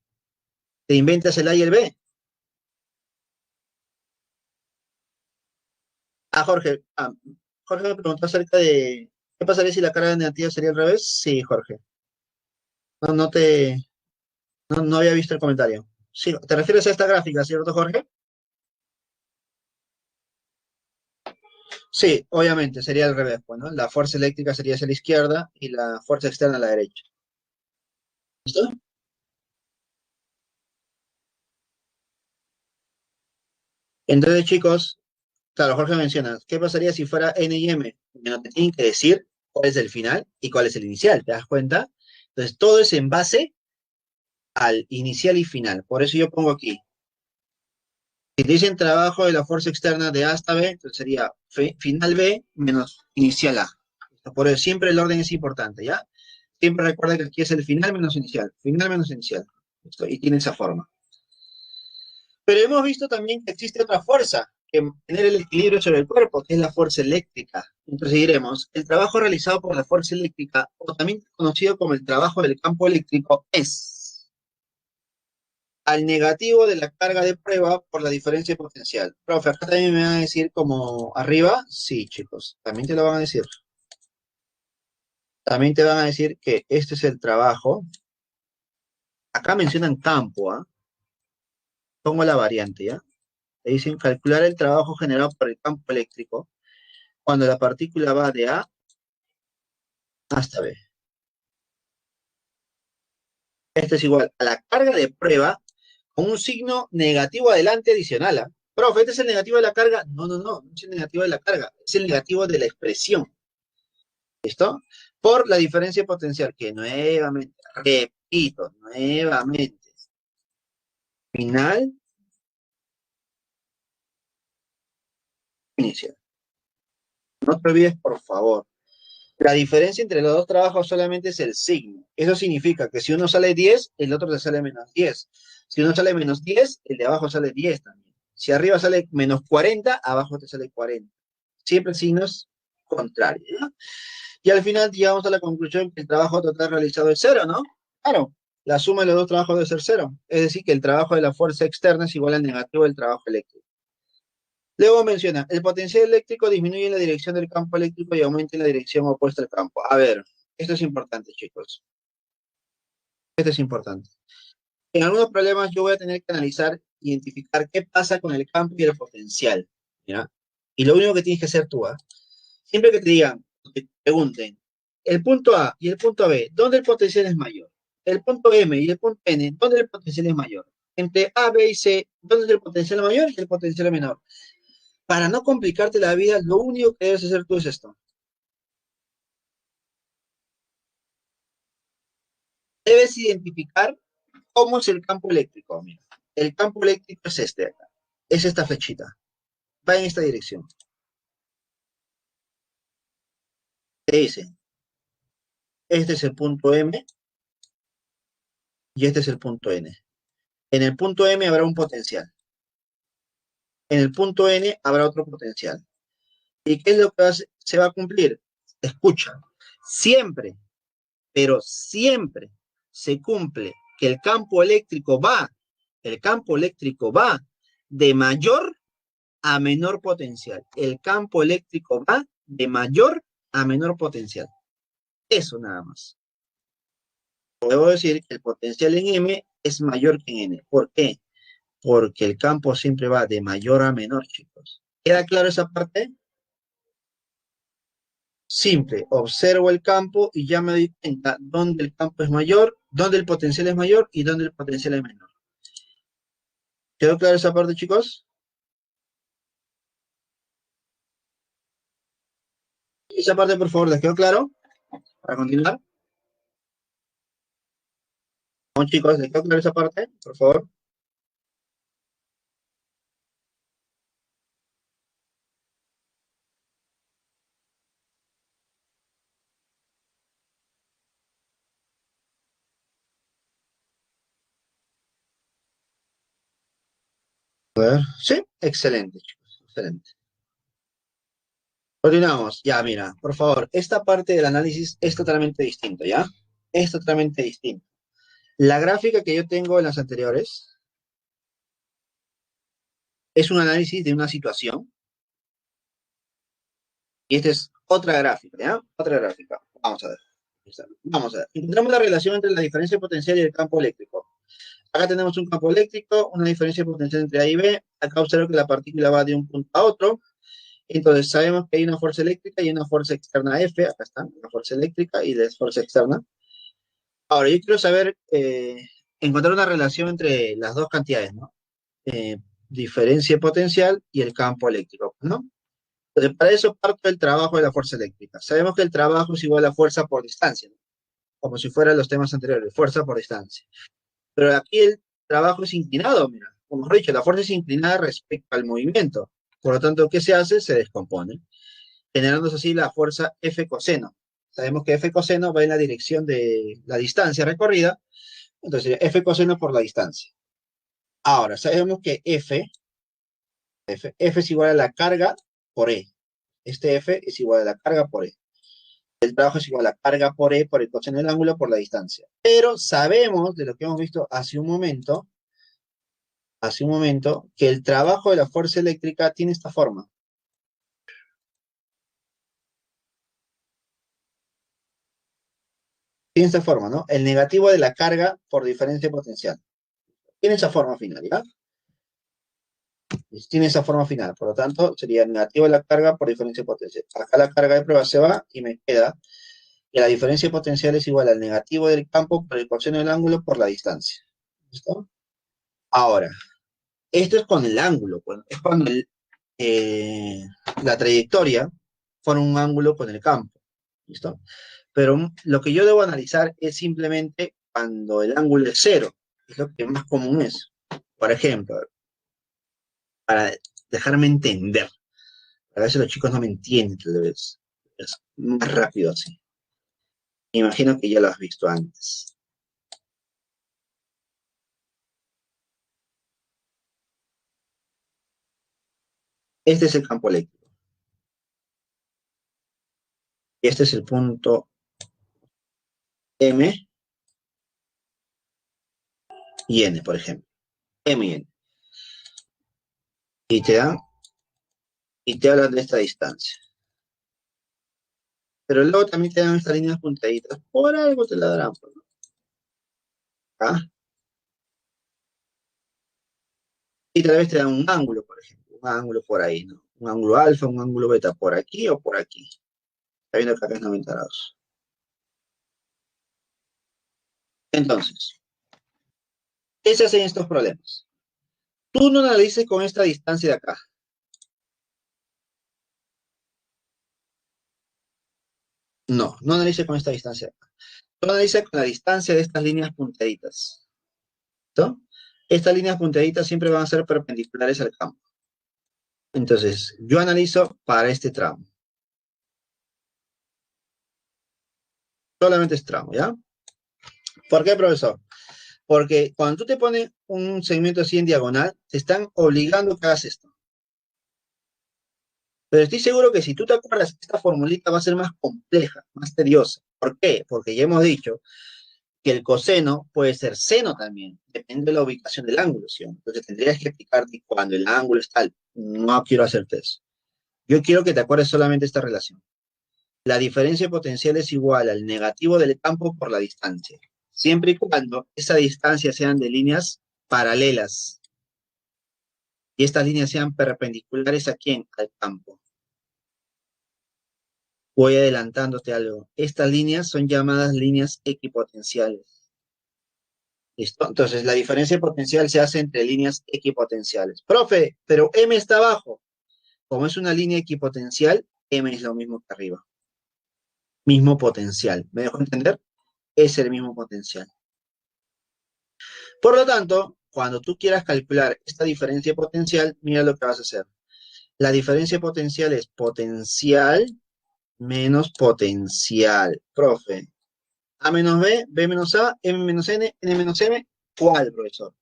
¿Te inventas el A y el B? Ah, Jorge me preguntó acerca de ¿qué pasaría si la carga negativa sería al revés? Sí, Jorge. No, no había visto el comentario. Sí, ¿te refieres a esta gráfica, cierto, Jorge? Sí, obviamente, sería al revés, pues, ¿no? La fuerza eléctrica sería hacia la izquierda y la fuerza externa a la derecha. ¿Listo? Entonces, chicos, claro, Jorge menciona, ¿qué pasaría si fuera N y M? Bueno, te tienen que decir cuál es el final y cuál es el inicial, ¿te das cuenta? Entonces, todo es en base al inicial y final. Por eso yo pongo aquí, si te dicen trabajo de la fuerza externa de A hasta B, entonces sería final B menos inicial A. Por eso siempre el orden es importante, ¿ya? Siempre recuerda que aquí es el final menos inicial. ¿Listo? Y tiene esa forma. Pero hemos visto también que existe otra fuerza que mantener el equilibrio sobre el cuerpo, que es la fuerza eléctrica. Entonces diremos, el trabajo realizado por la fuerza eléctrica, o también conocido como el trabajo del campo eléctrico, es al negativo de la carga de prueba por la diferencia potencial. Profe, acá también me van a decir como arriba, sí, chicos, también te lo van a decir. También te van a decir que este es el trabajo. Acá mencionan campo, ¿ah? Pongo la variante, ¿ya? Te dicen calcular el trabajo generado por el campo eléctrico cuando la partícula va de A hasta B. Esto es igual a la carga de prueba con un signo negativo adelante adicional, ¿ah? Profe, ¿este es el negativo de la carga? No es el negativo de la carga, es el negativo de la expresión. ¿Listo? Por la diferencia potencial, que nuevamente, repito, nuevamente, final, inicial. No te olvides, por favor. La diferencia entre los dos trabajos solamente es el signo. Eso significa que si uno sale 10, el otro te sale -10. Si uno sale -10, el de abajo sale 10 también. Si arriba sale -40, abajo te sale 40. Siempre signos contrarios, ¿no? Y al final llegamos a la conclusión que el trabajo total realizado es cero, ¿no? Claro, la suma de los dos trabajos debe ser cero. Es decir, que el trabajo de la fuerza externa es igual al negativo del trabajo eléctrico. Luego menciona, el potencial eléctrico disminuye en la dirección del campo eléctrico y aumenta en la dirección opuesta al campo. A ver, esto es importante, chicos. Esto es importante. En algunos problemas yo voy a tener que analizar, identificar qué pasa con el campo y el potencial, ¿ya? Y lo único que tienes que hacer tú, ¿ah? Siempre que te digan, que te pregunten, el punto A y el punto B, ¿dónde el potencial es mayor? El punto M y el punto N, ¿dónde el potencial es mayor? Entre A, B y C, ¿dónde es el potencial mayor y el potencial menor? Para no complicarte la vida, lo único que debes hacer tú es esto. Debes identificar cómo es el campo eléctrico. Mira, el campo eléctrico es este acá. Es esta flechita. Va en esta dirección. Te dice, este es el punto M y este es el punto N. En el punto M habrá un potencial. En el punto N habrá otro potencial. ¿Y qué es lo que se va a cumplir? Escucha, siempre, pero siempre se cumple que el campo eléctrico va de mayor a menor potencial. El campo eléctrico va de mayor a menor potencial. Eso nada más. Puedo decir que el potencial en M es mayor que en N. ¿Por qué? Porque el campo siempre va de mayor a menor, chicos. ¿Queda claro esa parte? Simple, observo el campo y ya me doy cuenta dónde el campo es mayor, dónde el potencial es mayor y dónde el potencial es menor. ¿Quedó claro esa parte, chicos? Esa parte, por favor, ¿les quedó claro? Para continuar. Vamos, chicos, ¿les quedó claro esa parte? Por favor. A ver. Sí, excelente, chicos, excelente. Continuamos. Ya, mira, por favor, esta parte del análisis es totalmente distinto, ¿ya? Es totalmente distinto. La gráfica que yo tengo en las anteriores es un análisis de una situación y esta es otra gráfica, ¿ya? Otra gráfica. Vamos a ver. Vamos a ver. Encontramos la relación entre la diferencia potencial y el campo eléctrico. Acá tenemos un campo eléctrico, una diferencia potencial entre A y B. Acá observo que la partícula va de un punto a otro. Entonces sabemos que hay una fuerza eléctrica y una fuerza externa F. Acá está, una fuerza eléctrica y la fuerza externa. Ahora, yo quiero saber, encontrar una relación entre las dos cantidades, ¿no? Eh, Diferencia potencial y el campo eléctrico, ¿no? Entonces, para eso parto del trabajo de la fuerza eléctrica. Sabemos que el trabajo es igual a fuerza por distancia, ¿no? Como si fueran los temas anteriores, fuerza por distancia. Pero aquí el trabajo es inclinado, mira. Como he dicho, la fuerza es inclinada respecto al movimiento. Por lo tanto, ¿qué se hace? Se descompone, generándose así la fuerza F coseno. Sabemos que F coseno va en la dirección de la distancia recorrida, entonces sería F coseno por la distancia. Ahora, sabemos que F es igual a la carga por E. Este F es igual a la carga por E. El trabajo es igual a la carga por E por el coseno del ángulo por la distancia. Pero sabemos, de lo que hemos visto hace un momento, que el trabajo de la fuerza eléctrica tiene esta forma. Tiene esta forma, ¿no? El negativo de la carga por diferencia potencial. Tiene esa forma final, ¿ya? Tiene esa forma final, por lo tanto, sería negativo de la carga por diferencia potencial. Acá la carga de prueba se va y me queda que la diferencia potencial es igual al negativo del campo por el coseno del ángulo por la distancia. ¿Listo? Ahora, esto es con el ángulo, es cuando la trayectoria forma un ángulo con el campo. ¿Listo? Pero lo que yo debo analizar es simplemente cuando el ángulo es cero, es lo que más común es. Por ejemplo, para dejarme entender, a veces los chicos no me entienden tal vez. Es más rápido así. Imagino que ya lo has visto antes. Este es el campo eléctrico. Y este es el punto M y N, por ejemplo. M y N. Y te dan, y te hablan de esta distancia. Pero luego también te dan estas líneas puntaditas. Por algo te la darán, pues, ¿no? ¿Ah? Y tal vez te dan un ángulo, por ejemplo. Un ángulo por ahí, ¿no? Un ángulo alfa, un ángulo beta, por aquí o por aquí. Está viendo que acá es 90 grados. Entonces, ¿qué se hacen estos problemas? Tú no analices con esta distancia de acá. No, no analices con esta distancia de acá. Tú analices con la distancia de estas líneas puntaditas. ¿Listo? Estas líneas puntaditas siempre van a ser perpendiculares al campo. Entonces, yo analizo para este tramo. Solamente este tramo, ¿ya? ¿Por qué, profesor? Porque cuando tú te pones un segmento así en diagonal, te están obligando que hagas esto. Pero estoy seguro que si tú te acuerdas, esta formulita va a ser más compleja, más tediosa. ¿Por qué? Porque ya hemos dicho que el coseno puede ser seno también, depende de la ubicación del ángulo, ¿sí? Entonces tendrías que explicarte cuando el ángulo es tal. No quiero hacerte eso. Yo quiero que te acuerdes solamente esta relación. La diferencia potencial es igual al negativo del campo por la distancia, siempre y cuando esa distancia sean de líneas paralelas y estas líneas sean perpendiculares a quién, al campo. Voy adelantándote algo. Estas líneas son llamadas líneas equipotenciales. ¿Listo? Entonces, la diferencia potencial se hace entre líneas equipotenciales. Profe, pero M está abajo. Como es una línea equipotencial, M es lo mismo que arriba. Mismo potencial. ¿Me dejo entender? Es el mismo potencial. Por lo tanto, cuando tú quieras calcular esta diferencia potencial, mira lo que vas a hacer. La diferencia potencial es potencial menos potencial. Profe, A menos B, B menos A, M menos N menos M. ¿Cuál, profesor?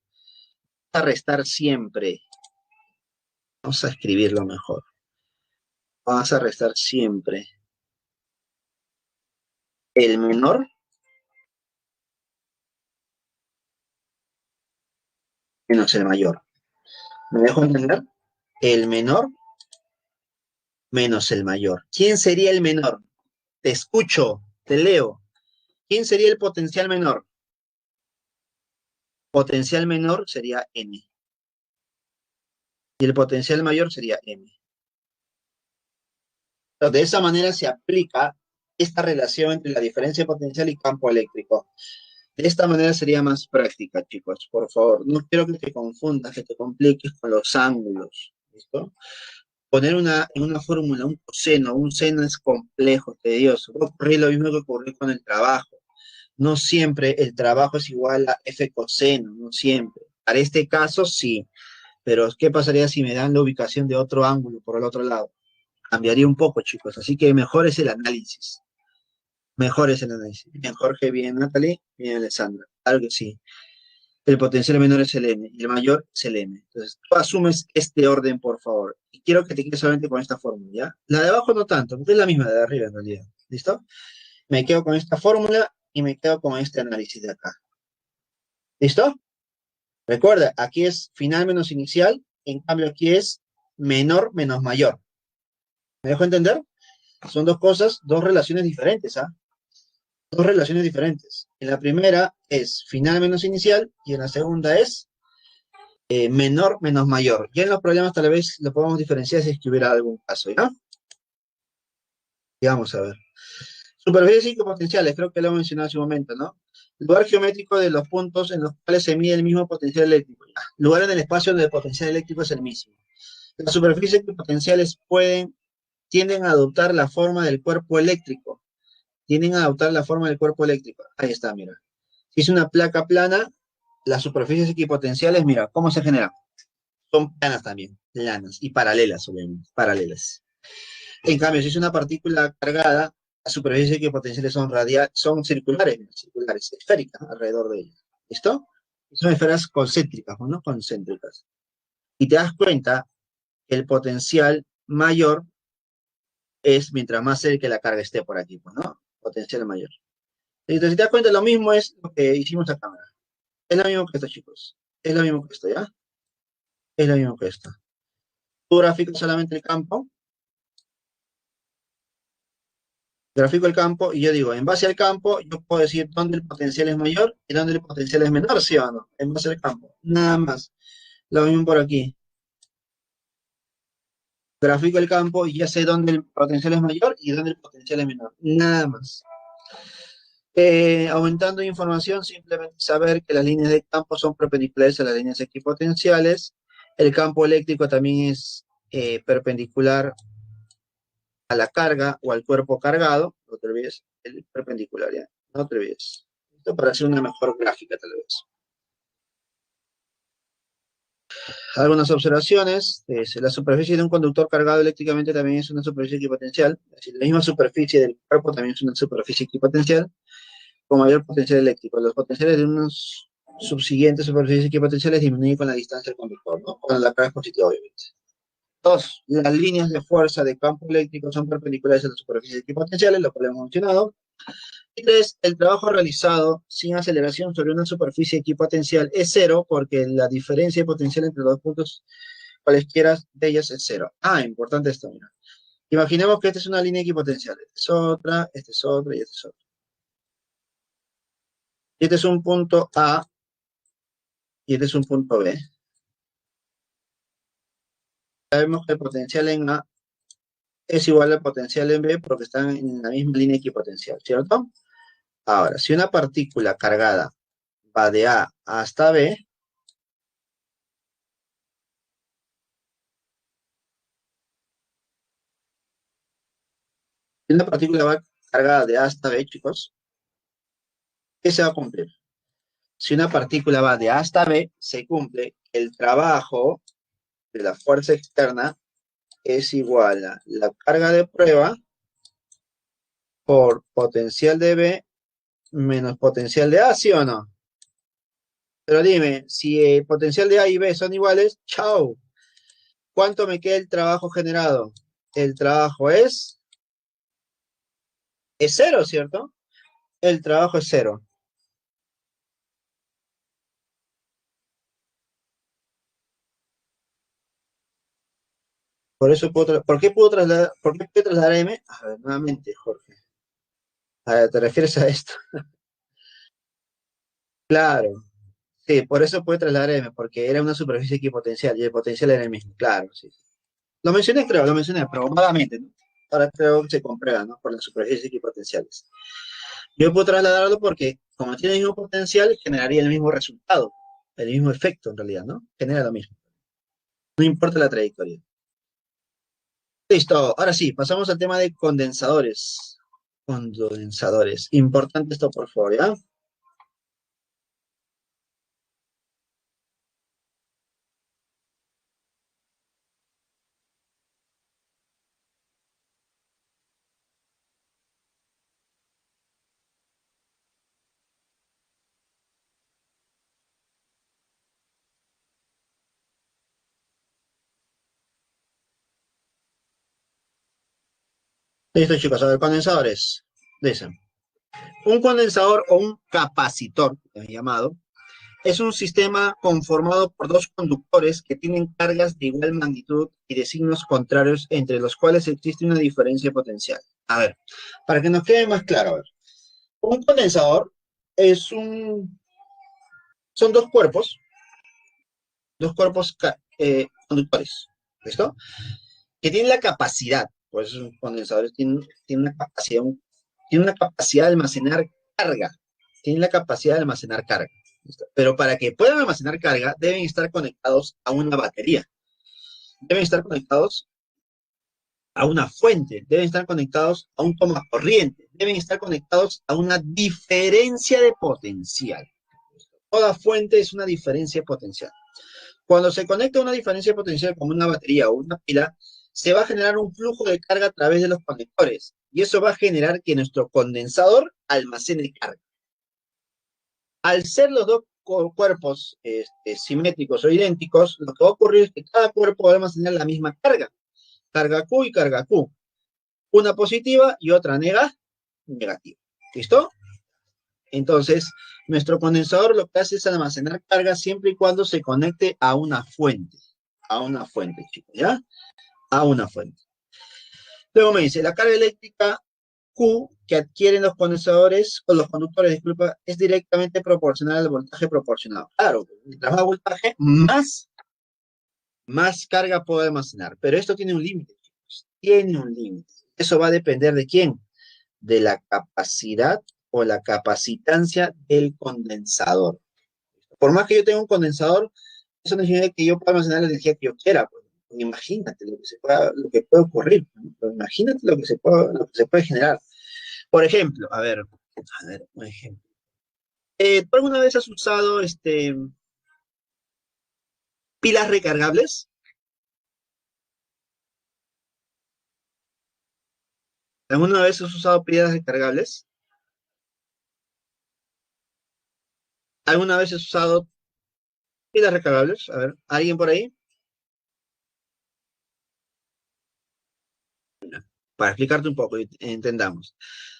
Vamos a restar siempre. Vamos a escribirlo mejor. Vamos a restar siempre. El menor menos el mayor. ¿Me dejo entender? El menor menos el mayor. ¿Quién sería el menor? Te escucho, te leo. ¿Quién sería el potencial menor? Potencial menor sería N. Y el potencial mayor sería M. Entonces, de esa manera se aplica esta relación entre la diferencia potencial y campo eléctrico. De esta manera sería más práctica, chicos, por favor. No quiero que te confundas, que te compliques con los ángulos. ¿Listo? Poner en una fórmula un seno es complejo, tedioso. Va a ocurrir lo mismo que ocurrió con el trabajo. No siempre el trabajo es igual a F coseno, no siempre. Para este caso sí, pero ¿qué pasaría si me dan la ubicación de otro ángulo por el otro lado? Cambiaría un poco, chicos, así que mejor es el análisis. Mejor es el análisis. Bien, Jorge, bien, Natalie, bien, Alessandra. Claro que sí. El potencial menor es el M y el mayor es el M. Entonces, tú asumes este orden, por favor. Y quiero que te quedes solamente con esta fórmula, ¿ya? La de abajo no tanto, porque es la misma de arriba en realidad. ¿Listo? Me quedo con esta fórmula y me quedo con este análisis de acá. ¿Listo? Recuerda, aquí es final menos inicial, en cambio aquí es menor menos mayor. ¿Me dejo entender? Son dos cosas, dos relaciones diferentes, ¿ah? Dos relaciones diferentes. En la primera es final menos inicial y en la segunda es menor menos mayor. Ya en los problemas tal vez lo podemos diferenciar si es que hubiera algún caso, ¿ya? Y vamos a ver. Superficies potenciales, creo que lo he mencionado hace un momento, ¿no? Lugar geométrico de los puntos en los cuales se mide el mismo potencial eléctrico. Lugar en el espacio donde el potencial eléctrico es el mismo. Las superficies potenciales tienden a adoptar la forma del cuerpo eléctrico. Tienden a adoptar la forma del cuerpo eléctrico. Ahí está, mira. Si es una placa plana, las superficies equipotenciales, mira, ¿cómo se generan? Son planas también, planas y paralelas, obviamente, paralelas. En cambio, si es una partícula cargada, las superficies equipotenciales son circulares, circulares, esféricas alrededor de ella. ¿Listo? Son esferas concéntricas, ¿no? Concéntricas. Y te das cuenta que el potencial mayor es mientras más cerca la carga esté por aquí, pues, ¿no? Potencial mayor. Entonces, si te das cuenta, lo mismo es lo que hicimos acá. Es lo mismo que esto, chicos. Es lo mismo que esto, ¿ya? Es lo mismo que esto. Tú graficas solamente el campo, grafico el campo y yo digo, en base al campo, yo puedo decir dónde el potencial es mayor y dónde el potencial es menor, ¿sí o no? En base al campo, nada más. Lo mismo por aquí. Grafico el campo y ya sé dónde el potencial es mayor y dónde el potencial es menor. Nada más. Aumentando información, simplemente saber que las líneas de campo son perpendiculares a las líneas equipotenciales. El campo eléctrico también es perpendicular a la carga o al cuerpo cargado. No te olvides, el perpendicular, ¿ya? No te olvides. Esto para hacer una mejor gráfica, tal vez. Algunas observaciones. La superficie de un conductor cargado eléctricamente también es una superficie equipotencial. Es decir, la misma superficie del cuerpo también es una superficie equipotencial con mayor potencial eléctrico. Los potenciales de unos subsiguientes superficies equipotenciales disminuyen con la distancia del conductor, ¿no? Con la carga positiva, obviamente. Dos, las líneas de fuerza de campo eléctrico son perpendiculares a las superficies equipotenciales, lo cual hemos mencionado. Y tres, el trabajo realizado sin aceleración sobre una superficie equipotencial es cero porque la diferencia de potencial entre los dos puntos cualesquiera de ellas es cero. Ah, importante esto, mira. Imaginemos que esta es una línea equipotencial. Esta es otra y esta es otra. Y este es un punto A y este es un punto B. Sabemos que el potencial en A es igual al potencial en B porque están en la misma línea equipotencial, ¿cierto? Ahora, si una partícula cargada va de A hasta B, si una partícula va cargada de A hasta B, chicos, ¿qué se va a cumplir? Si una partícula va de A hasta B, se cumple el trabajo de la fuerza externa es igual a la carga de prueba por potencial de B menos potencial de A, ¿sí o no? Pero dime, si el potencial de A y B son iguales, chao. ¿Cuánto me queda el trabajo generado? El trabajo es cero, ¿cierto? El trabajo es cero. Por eso ¿por qué puedo trasladar, por qué puedo trasladar M? A ver, nuevamente, Jorge. A ver, ¿te refieres a esto? Claro, sí, por eso puede trasladar M, porque era una superficie equipotencial y el potencial era el mismo. Claro, sí. Lo mencioné, creo, lo mencioné, probadamente, ¿no? Ahora creo que se comprueba, ¿no? Por las superficies equipotenciales. Yo puedo trasladarlo porque, como tiene el mismo potencial, generaría el mismo resultado, el mismo efecto en realidad, ¿no? Genera lo mismo. No importa la trayectoria. Listo, ahora sí, pasamos al tema de condensadores. Condensadores. Importante esto, por favor, ¿ya? Listo, chicos, a ver, condensadores. Dicen, un condensador o un capacitor, llamado, es un sistema conformado por dos conductores que tienen cargas de igual magnitud y de signos contrarios entre los cuales existe una diferencia potencial. A ver, para que nos quede más claro, a ver. Un condensador es son dos cuerpos conductores, ¿listo? Que tienen la capacidad, pues un condensador tiene una capacidad, tiene una capacidad de almacenar carga, tiene la capacidad de almacenar carga. ¿Listo? Pero para que puedan almacenar carga, deben estar conectados a una batería, deben estar conectados a una fuente, deben estar conectados a un toma corriente, deben estar conectados a una diferencia de potencial. Toda fuente es una diferencia potencial. Cuando se conecta una diferencia potencial como una batería o una pila, se va a generar un flujo de carga a través de los conectores. Y eso va a generar que nuestro condensador almacene carga. Al ser los dos cuerpos simétricos o idénticos, lo que va a ocurrir es que cada cuerpo va a almacenar la misma carga Q y carga Q. Una positiva y otra negativa. ¿Listo? Entonces, nuestro condensador lo que hace es almacenar carga siempre y cuando se conecte a una fuente. A una fuente, chicos, ¿ya? A una fuente. Luego me dice, la carga eléctrica Q que adquieren los condensadores o los conductores, disculpa, es directamente proporcional al voltaje proporcionado. Claro, mientras más voltaje, más carga puedo almacenar. Pero esto tiene un límite, chicos. Tiene un límite. Eso va a depender de quién, de la capacidad o la capacitancia del condensador. Por más que yo tenga un condensador, eso no significa que yo pueda almacenar la energía que yo quiera. Pues. Imagínate lo que puede ocurrir. ¿No? Pero imagínate lo que se puede generar. Por ejemplo, a ver, un ejemplo. ¿Tú alguna vez has usado pilas recargables? ¿Alguna vez has usado pilas recargables? ¿Alguna vez has usado pilas recargables? A ver, ¿alguien por ahí? Para explicarte un poco y entendamos.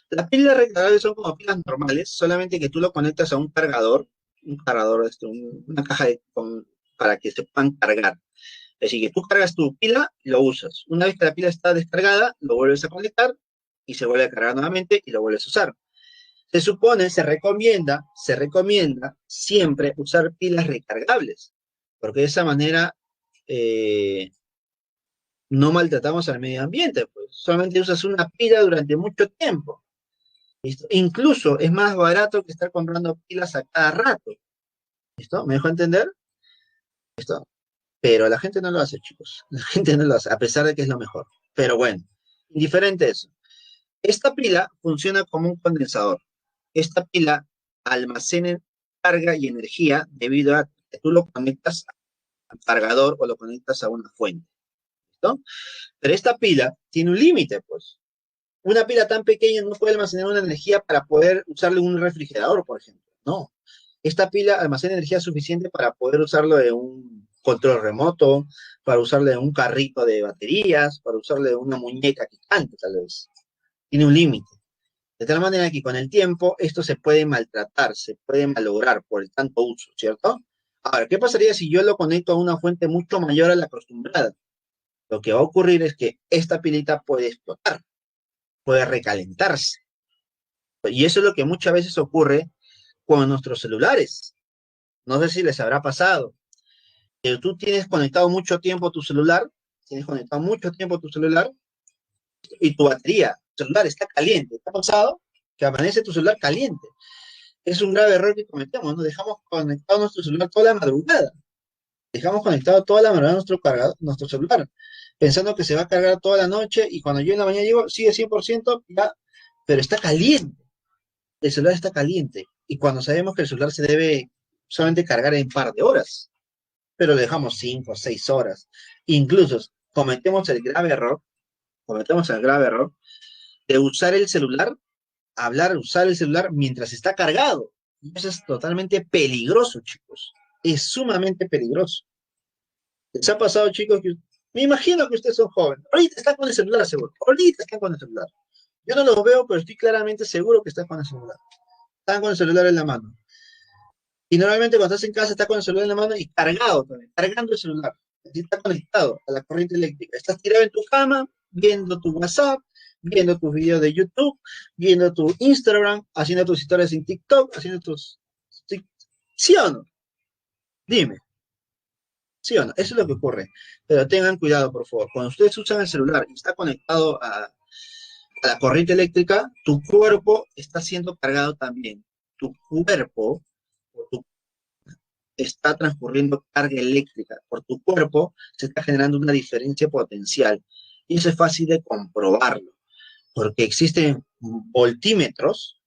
Las pilas recargables son como pilas normales, solamente que tú lo conectas a un cargador, una caja para que se puedan cargar. Es decir, que tú cargas tu pila y lo usas. Una vez que la pila está descargada, lo vuelves a conectar y se vuelve a cargar nuevamente y lo vuelves a usar. Se recomienda siempre usar pilas recargables, porque de esa manera eh, no maltratamos al medio ambiente, pues solamente usas una pila durante mucho tiempo. ¿Listo? Incluso es más barato que estar comprando pilas a cada rato. ¿Listo? ¿Me dejo entender? ¿Listo? Pero la gente no lo hace, chicos. La gente no lo hace, a pesar de que es lo mejor. Pero bueno, indiferente eso. Esta pila funciona como un condensador. Esta pila almacena carga y energía debido a que tú lo conectas al cargador o lo conectas a una fuente. ¿Listo? Pero esta pila tiene un límite, pues. Una pila tan pequeña no puede almacenar una energía para poder usarlo en un refrigerador, por ejemplo. No. Esta pila almacena energía suficiente para poder usarlo en un control remoto, para usarlo en un carrito de baterías, para usarlo en una muñeca que canta, tal vez. Tiene un límite. De tal manera que con el tiempo esto se puede maltratar, se puede malograr por el tanto uso, ¿cierto? Ahora, ¿qué pasaría si yo lo conecto a una fuente mucho mayor a la acostumbrada? Lo que va a ocurrir es que esta pilita puede explotar, puede recalentarse. Y eso es lo que muchas veces ocurre con nuestros celulares. No sé si les habrá pasado. Que tú tienes conectado mucho tiempo tu celular, y tu batería, tu celular está caliente. ¿Te ha pasado? Que amanece tu celular caliente. Es un grave error que cometemos, ¿no? Dejamos conectado nuestro celular toda la madrugada. Dejamos conectado toda la madrugada nuestro celular, pensando que se va a cargar toda la noche y cuando yo en la mañana llego, sigue 100%, ya, pero está caliente. El celular está caliente. Y cuando sabemos que el celular se debe solamente cargar en un par de horas, pero lo dejamos 5 o 6 horas. Incluso cometemos el grave error de usar el celular, usar el celular mientras está cargado. Y eso es totalmente peligroso, chicos. Es sumamente peligroso. ¿Les ha pasado, chicos? Me imagino que ustedes son jóvenes. Ahorita están con el celular, seguro. Ahorita están con el celular. Yo no los veo, pero estoy claramente seguro que están con el celular. Están con el celular en la mano. Y normalmente cuando estás en casa, estás con el celular en la mano y cargado también, cargando el celular. Así está conectado a la corriente eléctrica. Estás tirado en tu cama, viendo tu WhatsApp, viendo tus videos de YouTube, viendo tu Instagram, haciendo tus historias en TikTok, haciendo tus... ¿Sí o no? Dime. ¿Sí o no? Eso es lo que ocurre. Pero tengan cuidado, por favor. Cuando ustedes usan el celular y está conectado a la corriente eléctrica, tu cuerpo está siendo cargado también. Tu cuerpo, tu está transcurriendo carga eléctrica por tu cuerpo, se está generando una diferencia potencial. Y eso es fácil de comprobarlo, porque existen voltímetros,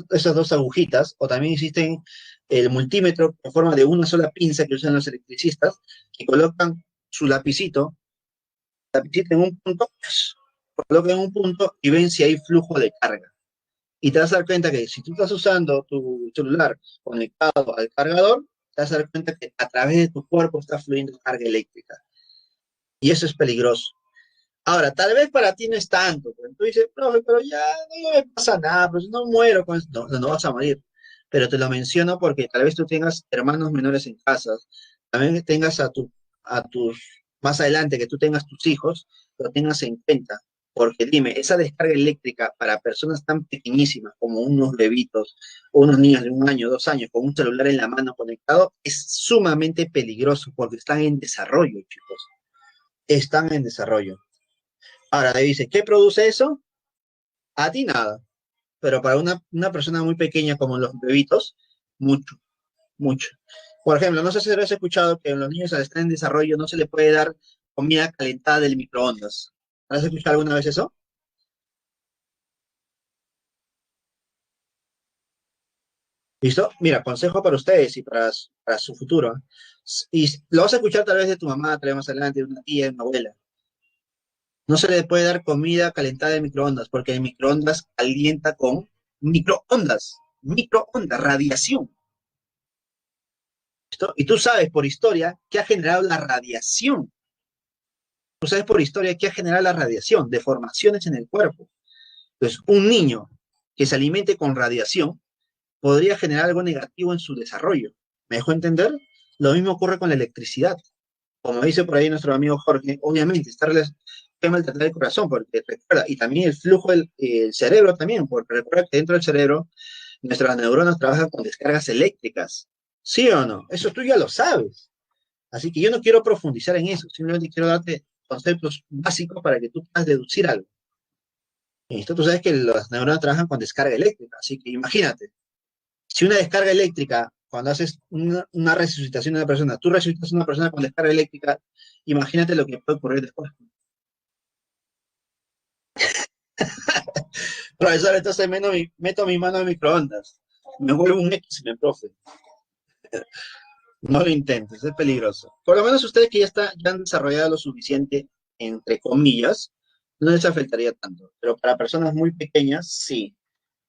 esas dos agujitas, o también existen el multímetro en forma de una sola pinza que usan los electricistas, que colocan su lapicito la pichita en un punto, coloca en un punto y ven si hay flujo de carga. Y te vas a dar cuenta que si tú estás usando tu celular conectado al cargador, te vas a dar cuenta que a través de tu cuerpo está fluyendo carga eléctrica. Y eso es peligroso. Ahora, tal vez para ti no es tanto, pues tú dices, profe, pero ya no me pasa nada, pues no muero con eso. No, no vas a morir. Pero te lo menciono porque tal vez tú tengas hermanos menores en casa, también tengas a tus, más adelante que tú tengas tus hijos, lo tengas en cuenta. Porque dime, esa descarga eléctrica para personas tan pequeñísimas como unos bebitos o unos niños de 1 año, 2 años, con un celular en la mano conectado, es sumamente peligroso porque están en desarrollo, chicos. Están en desarrollo. Ahora le dice, ¿qué produce eso? A ti nada, pero para una persona muy pequeña como los bebitos, mucho, mucho. Por ejemplo, no sé si has escuchado que a los niños al estar en desarrollo no se les puede dar comida calentada del microondas. ¿Has escuchado alguna vez eso? ¿Listo? Mira, consejo para ustedes y para su futuro. Y lo vas a escuchar tal vez de tu mamá, tal vez más adelante, de una tía, de una abuela. No se le puede dar comida calentada de microondas porque el microondas calienta con microondas, radiación. ¿Listo? Y tú sabes por historia qué ha generado la radiación. Tú sabes por historia qué ha generado la radiación, deformaciones en el cuerpo. Entonces, un niño que se alimente con radiación podría generar algo negativo en su desarrollo. ¿Me dejó entender? Lo mismo ocurre con la electricidad. Como dice por ahí nuestro amigo Jorge, obviamente está maltratar el corazón, porque recuerda, y también el flujo del el cerebro también, porque recuerda que dentro del cerebro nuestras neuronas trabajan con descargas eléctricas. ¿Sí o no? Eso tú ya lo sabes. Así que yo no quiero profundizar en eso, simplemente quiero darte conceptos básicos para que tú puedas deducir algo. Y esto tú sabes que las neuronas trabajan con descarga eléctrica, así que imagínate, si una descarga eléctrica, cuando haces una resucitación de una persona, tú resucitas a una persona con descarga eléctrica, imagínate lo que puede ocurrir después. Profesor, entonces meto mi mano en microondas, me vuelvo un X, me profe. No lo intentes, es peligroso. Por lo menos ustedes que ya han desarrollado lo suficiente, entre comillas, no les afectaría tanto. Pero para personas muy pequeñas, sí.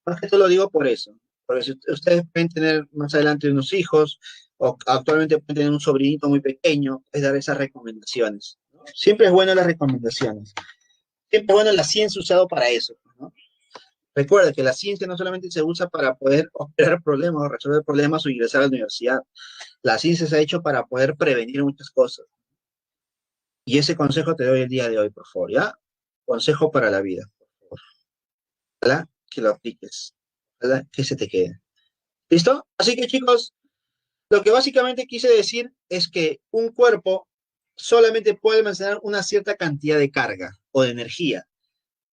Más que todo lo digo por eso. Porque si ustedes pueden tener más adelante unos hijos, o actualmente pueden tener un sobrinito muy pequeño, es dar esas recomendaciones, ¿no? Siempre es bueno las recomendaciones. Siempre es bueno la ciencia usado para eso, ¿no? Recuerda que la ciencia no solamente se usa para poder operar problemas o resolver problemas o ingresar a la universidad. La ciencia se ha hecho para poder prevenir muchas cosas. Y ese consejo te doy el día de hoy, por favor, ¿ya? Consejo para la vida. Ojalá que lo apliques. Ojalá que se te quede. ¿Listo? Así que chicos, lo que básicamente quise decir es que un cuerpo solamente puede almacenar una cierta cantidad de carga o de energía.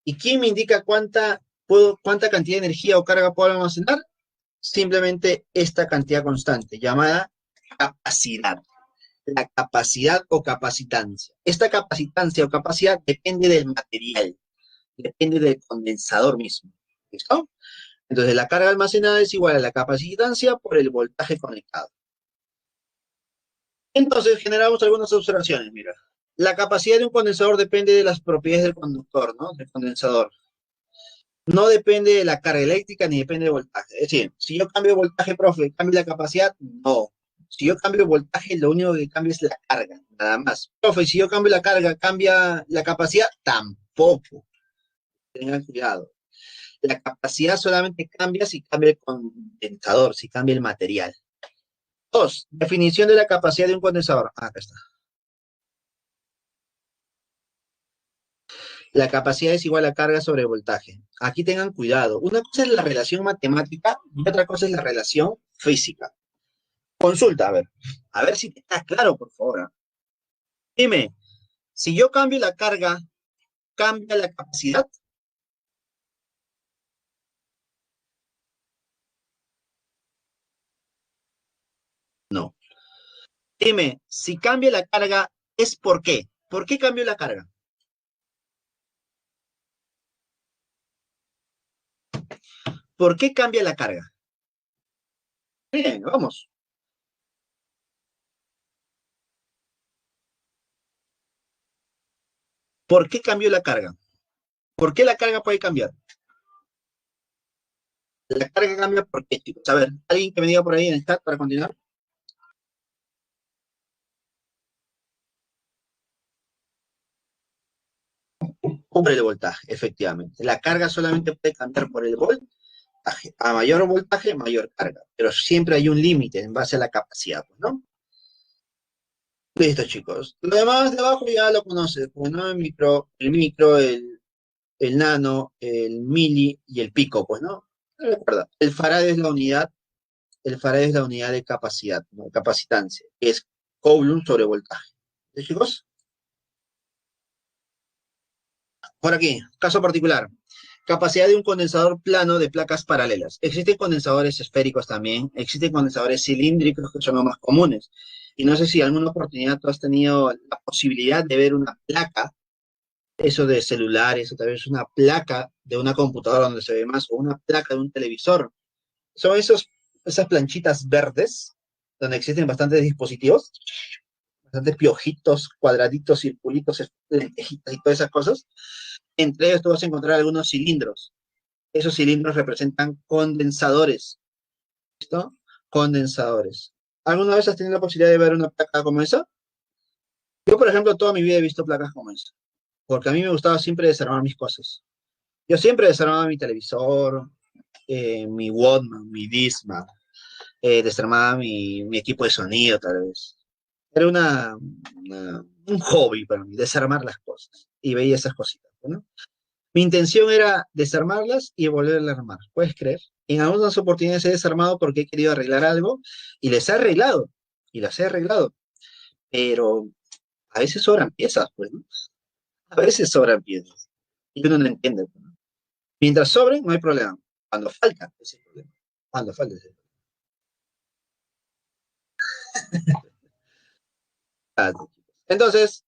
¿Y quién me indica cuánta cantidad de energía o carga puedo almacenar? Simplemente esta cantidad constante, llamada capacidad. La capacidad o capacitancia. Esta capacitancia o capacidad depende del material, depende del condensador mismo. ¿Listo? Entonces, la carga almacenada es igual a la capacitancia por el voltaje conectado. Entonces, generamos algunas observaciones. Mira, la capacidad de un condensador depende de las propiedades del conductor, ¿no? Del condensador. No depende de la carga eléctrica ni depende del voltaje. Es decir, si yo cambio de voltaje, profe, ¿cambia la capacidad? No. Si yo cambio de voltaje, lo único que cambia es la carga, nada más. Profe, si yo cambio la carga, ¿cambia la capacidad? Tampoco. Tengan cuidado. La capacidad solamente cambia si cambia el condensador, si cambia el material. Dos, definición de la capacidad de un condensador. Ah, acá está. La capacidad es igual a carga sobre voltaje. Aquí tengan cuidado. Una cosa es la relación matemática y otra cosa es la relación física. Consulta, a ver si te está claro, por favor. ¿Ah? Dime, si yo cambio la carga, ¿cambia la capacidad? No. Dime, si cambia la carga, ¿es por qué? ¿Por qué cambio la carga? ¿Por qué cambia la carga? Bien, vamos. ¿Por qué cambió la carga? ¿Por qué la carga puede cambiar? La carga cambia por qué, chicos. A ver, alguien que me diga por ahí en el chat para continuar. Por el voltaje, efectivamente. La carga solamente puede cambiar por el voltaje. A mayor voltaje, mayor carga. Pero siempre hay un límite en base a la capacidad, pues, ¿no? Listo, chicos. Lo demás de abajo ya lo conoces, pues, ¿no? El nano, el mili y el pico, pues, ¿no? Recuerda, el farad es la unidad de capacidad, ¿no? Capacitancia, que es Coulomb sobre voltaje. ¿Sí, chicos? Por aquí, caso particular. Capacidad de un condensador plano de placas paralelas. Existen condensadores esféricos también, existen condensadores cilíndricos que son los más comunes. Y no sé si en alguna oportunidad tú has tenido la posibilidad de ver una placa, eso de celulares, o tal vez una placa de una computadora donde se ve más, o una placa de un televisor. Son esas planchitas verdes, donde existen bastantes dispositivos, bastantes piojitos, cuadraditos, circulitos, lentejitas y todas esas cosas. Entre ellos tú vas a encontrar algunos cilindros. Esos cilindros representan condensadores. ¿Listo? Condensadores. ¿Alguna vez has tenido la posibilidad de ver una placa como esa? Yo, por ejemplo, toda mi vida he visto placas como esa, porque a mí me gustaba siempre desarmar mis cosas. Yo siempre desarmaba mi televisor, mi Walkman, mi Discman, desarmaba mi equipo de sonido, tal vez. Era un hobby para mí, desarmar las cosas. Y veía esas cositas, ¿no? Mi intención era desarmarlas y volverlas a armar. ¿Puedes creer? En algunas oportunidades he desarmado porque he querido arreglar algo y les he arreglado. Y las he arreglado. Pero a veces sobran piezas, pues, ¿no? A veces sobran piezas. Y uno no entiende, pues, ¿no? Mientras sobren, no hay problema. Cuando falta, ese es el problema. Cuando falta, ese es el problema. Entonces,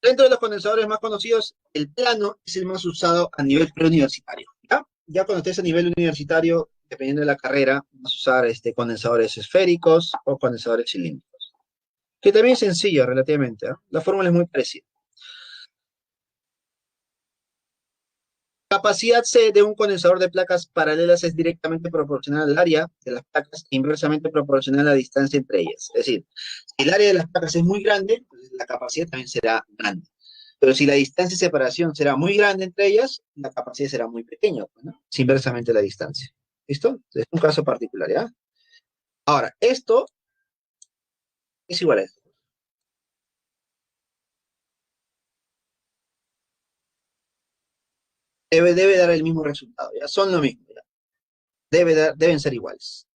dentro de los condensadores más conocidos, el plano es el más usado a nivel preuniversitario. ¿Ya? Ya cuando estés a nivel universitario, dependiendo de la carrera, vas a usar condensadores esféricos o condensadores cilíndricos. Que también es sencillo relativamente, ¿eh? La fórmula es muy parecida. Capacidad C de un condensador de placas paralelas es directamente proporcional al área de las placas e inversamente proporcional a la distancia entre ellas. Es decir, si el área de las placas es muy grande, pues la capacidad también será grande. Pero si la distancia de separación será muy grande entre ellas, la capacidad será muy pequeña, pues, ¿no? Es inversamente la distancia. ¿Listo? Es un caso particular, ¿ya? Ahora, esto es igual a esto. Debe dar el mismo resultado, ¿ya? Son lo mismo, ¿ya? Deben ser iguales.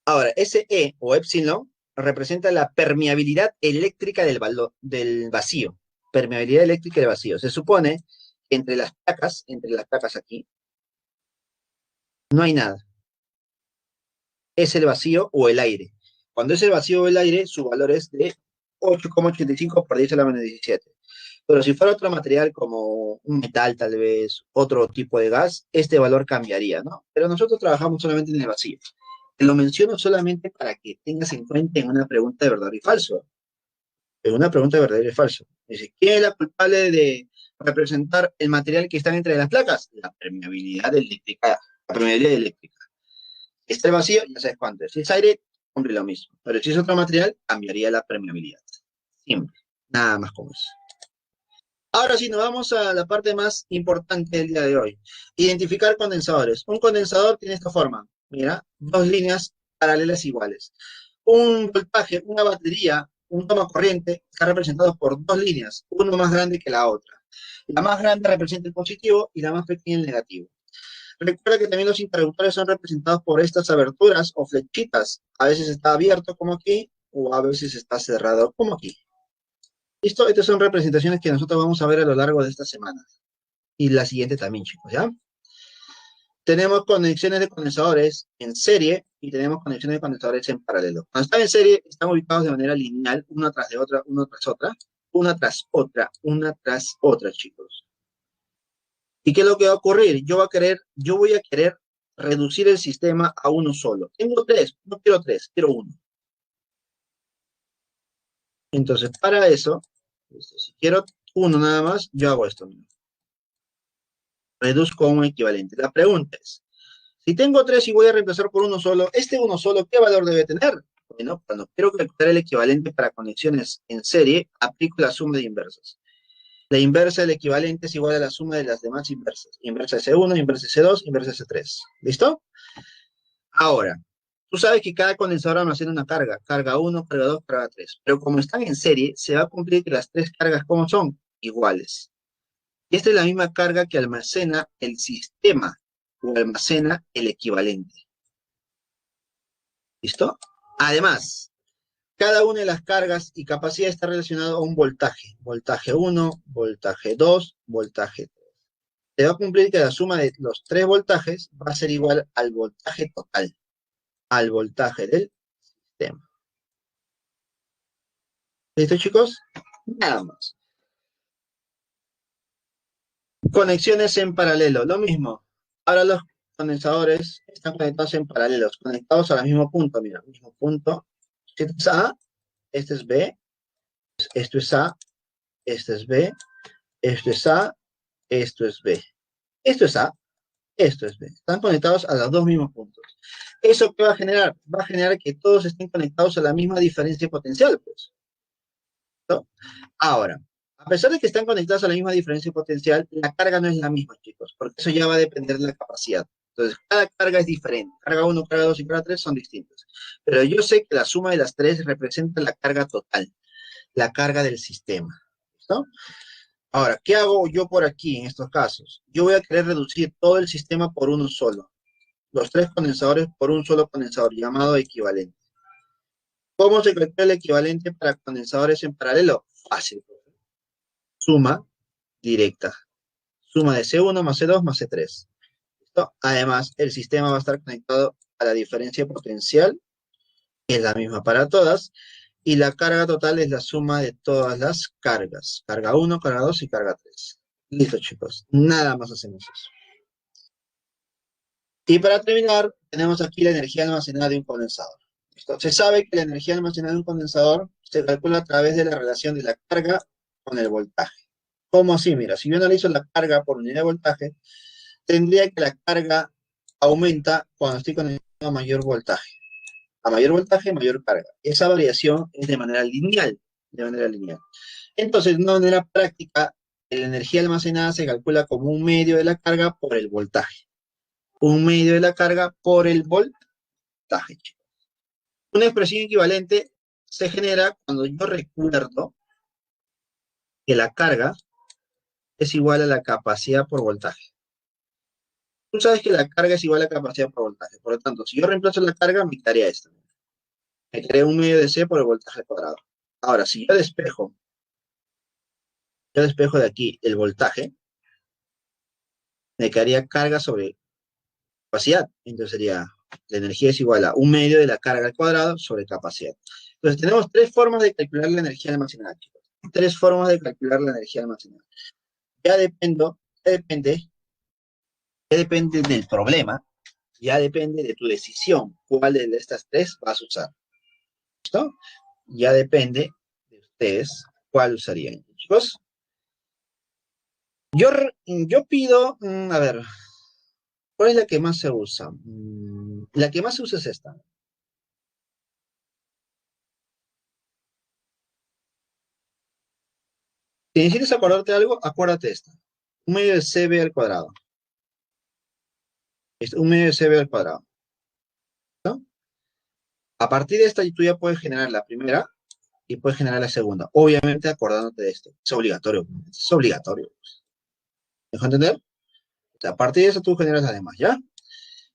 Ahora, ese E o epsilon representa la permeabilidad eléctrica del vacío. Permeabilidad eléctrica del vacío. Se supone que entre las placas aquí, no hay nada. Es el vacío o el aire. Cuando es el vacío o el aire, su valor es de 8,85 por 10 a la menos 17. Pero si fuera otro material como un metal, tal vez, otro tipo de gas, este valor cambiaría, ¿no? Pero nosotros trabajamos solamente en el vacío. Te lo menciono solamente para que tengas en cuenta en una pregunta de verdadero y falso. En una pregunta de verdadero y falso. Dice, ¿quién es la culpable de representar el material que está entre las placas? La permeabilidad eléctrica. La permeabilidad eléctrica. Si está el vacío, ya sabes cuánto es. Si es aire, cumple lo mismo. Pero si es otro material, cambiaría la permeabilidad. Simple. Nada más como eso. Ahora sí, nos vamos a la parte más importante del día de hoy. Identificar condensadores. Un condensador tiene esta forma. Mira, dos líneas paralelas iguales. Un voltaje, una batería, un toma corriente está representado por dos líneas, uno más grande que la otra. La más grande representa el positivo y la más pequeña el negativo. Recuerda que también los interruptores son representados por estas aberturas o flechitas. A veces está abierto como aquí o a veces está cerrado como aquí. ¿Listo? Estas son representaciones que nosotros vamos a ver a lo largo de esta semana. Y la siguiente también, chicos, ¿ya? Tenemos conexiones de condensadores en serie y tenemos conexiones de condensadores en paralelo. Cuando están en serie, están ubicados de manera lineal, una tras de otra, una tras otra, una tras otra, una tras otra, chicos. ¿Y qué es lo que va a ocurrir? Yo voy a querer reducir el sistema a uno solo. Tengo tres, quiero uno. Entonces, para eso, si quiero uno nada más, yo hago esto. Mira. Reduzco a un equivalente. La pregunta es, si tengo 3 y voy a reemplazar por uno solo, este uno solo, ¿qué valor debe tener? Bueno, cuando quiero calcular el equivalente para conexiones en serie, aplico la suma de inversas. La inversa del equivalente es igual a la suma de las demás inversas. Inversa S1, inversa S2, inversa S3. ¿Listo? Ahora, tú sabes que cada condensador almacena una carga. Carga 1, carga 2, carga 3. Pero como están en serie, se va a cumplir que las tres cargas, ¿cómo son? Iguales. Y esta es la misma carga que almacena el sistema o almacena el equivalente. ¿Listo? Además, cada una de las cargas y capacidad está relacionado a un voltaje. Voltaje 1, voltaje 2, voltaje 3. Se va a cumplir que la suma de los tres voltajes va a ser igual al voltaje total, al voltaje del sistema. ¿Listo, chicos? Nada más. Conexiones en paralelo, lo mismo. Ahora los condensadores están conectados en paralelos, conectados al mismo punto, mira, mismo punto. Este es A, este es B, esto es A, este es B, esto es A, esto es B. Esto es A, esto es B. Están conectados a los dos mismos puntos. ¿Eso qué va a generar? Va a generar que todos estén conectados a la misma diferencia potencial, pues. ¿No? Ahora, a pesar de que están conectados a la misma diferencia potencial, la carga no es la misma, chicos, porque eso ya va a depender de la capacidad. Entonces, cada carga es diferente. Carga 1, carga 2 y carga 3 son distintas. Pero yo sé que la suma de las tres representa la carga total, la carga del sistema. ¿Listo? Ahora, ¿qué hago yo por aquí en estos casos? Yo voy a querer reducir todo el sistema por uno solo. Los tres condensadores por un solo condensador, llamado equivalente. ¿Cómo se calcula el equivalente para condensadores en paralelo? Fácil. Suma directa. Suma de C1 más C2 más C3. ¿Listo? Además, el sistema va a estar conectado a la diferencia potencial, que es la misma para todas, y la carga total es la suma de todas las cargas. Carga 1, carga 2 y carga 3. Listo, chicos. Nada más hacemos eso. Y para terminar, tenemos aquí la energía almacenada de un condensador. ¿Listo? Se sabe que la energía almacenada de un condensador se calcula a través de la relación de la carga con el voltaje. ¿Cómo así? Mira, si yo analizo la carga por unidad de voltaje, tendría que la carga aumenta cuando estoy conectado a mayor voltaje. A mayor voltaje, mayor carga. Esa variación es de manera lineal, de manera lineal. Entonces, de una manera práctica, la energía almacenada se calcula como un medio de la carga por el voltaje. Un medio de la carga por el voltaje. Una expresión equivalente se genera cuando yo recuerdo que la carga es igual a la capacidad por voltaje. Tú sabes que la carga es igual a la capacidad por voltaje. Por lo tanto, si yo reemplazo la carga, me quedaría esto. Me quedaría un medio de C por el voltaje al cuadrado. Ahora, si yo despejo de aquí el voltaje, me quedaría carga sobre capacidad. Entonces sería, la energía es igual a un medio de la carga al cuadrado sobre capacidad. Entonces tenemos tres formas de calcular la energía almacenada, chicos. Tres formas de calcular la energía almacenada. Ya depende, ya depende del problema, ya depende de tu decisión, cuál de estas tres vas a usar. ¿Listo? Ya depende de ustedes cuál usarían. Chicos, yo pido, a ver, ¿cuál es la que más se usa? La que más se usa es esta. Si necesitas acordarte de algo, acuérdate de esta. Un medio de CB al cuadrado. Es un medio de CB al cuadrado. ¿No? A partir de esta, tú ya puedes generar la primera y puedes generar la segunda. Obviamente acordándote de esto. Es obligatorio. Es obligatorio. ¿Me dejo entender? O sea, a partir de eso tú generas las demás, ¿ya?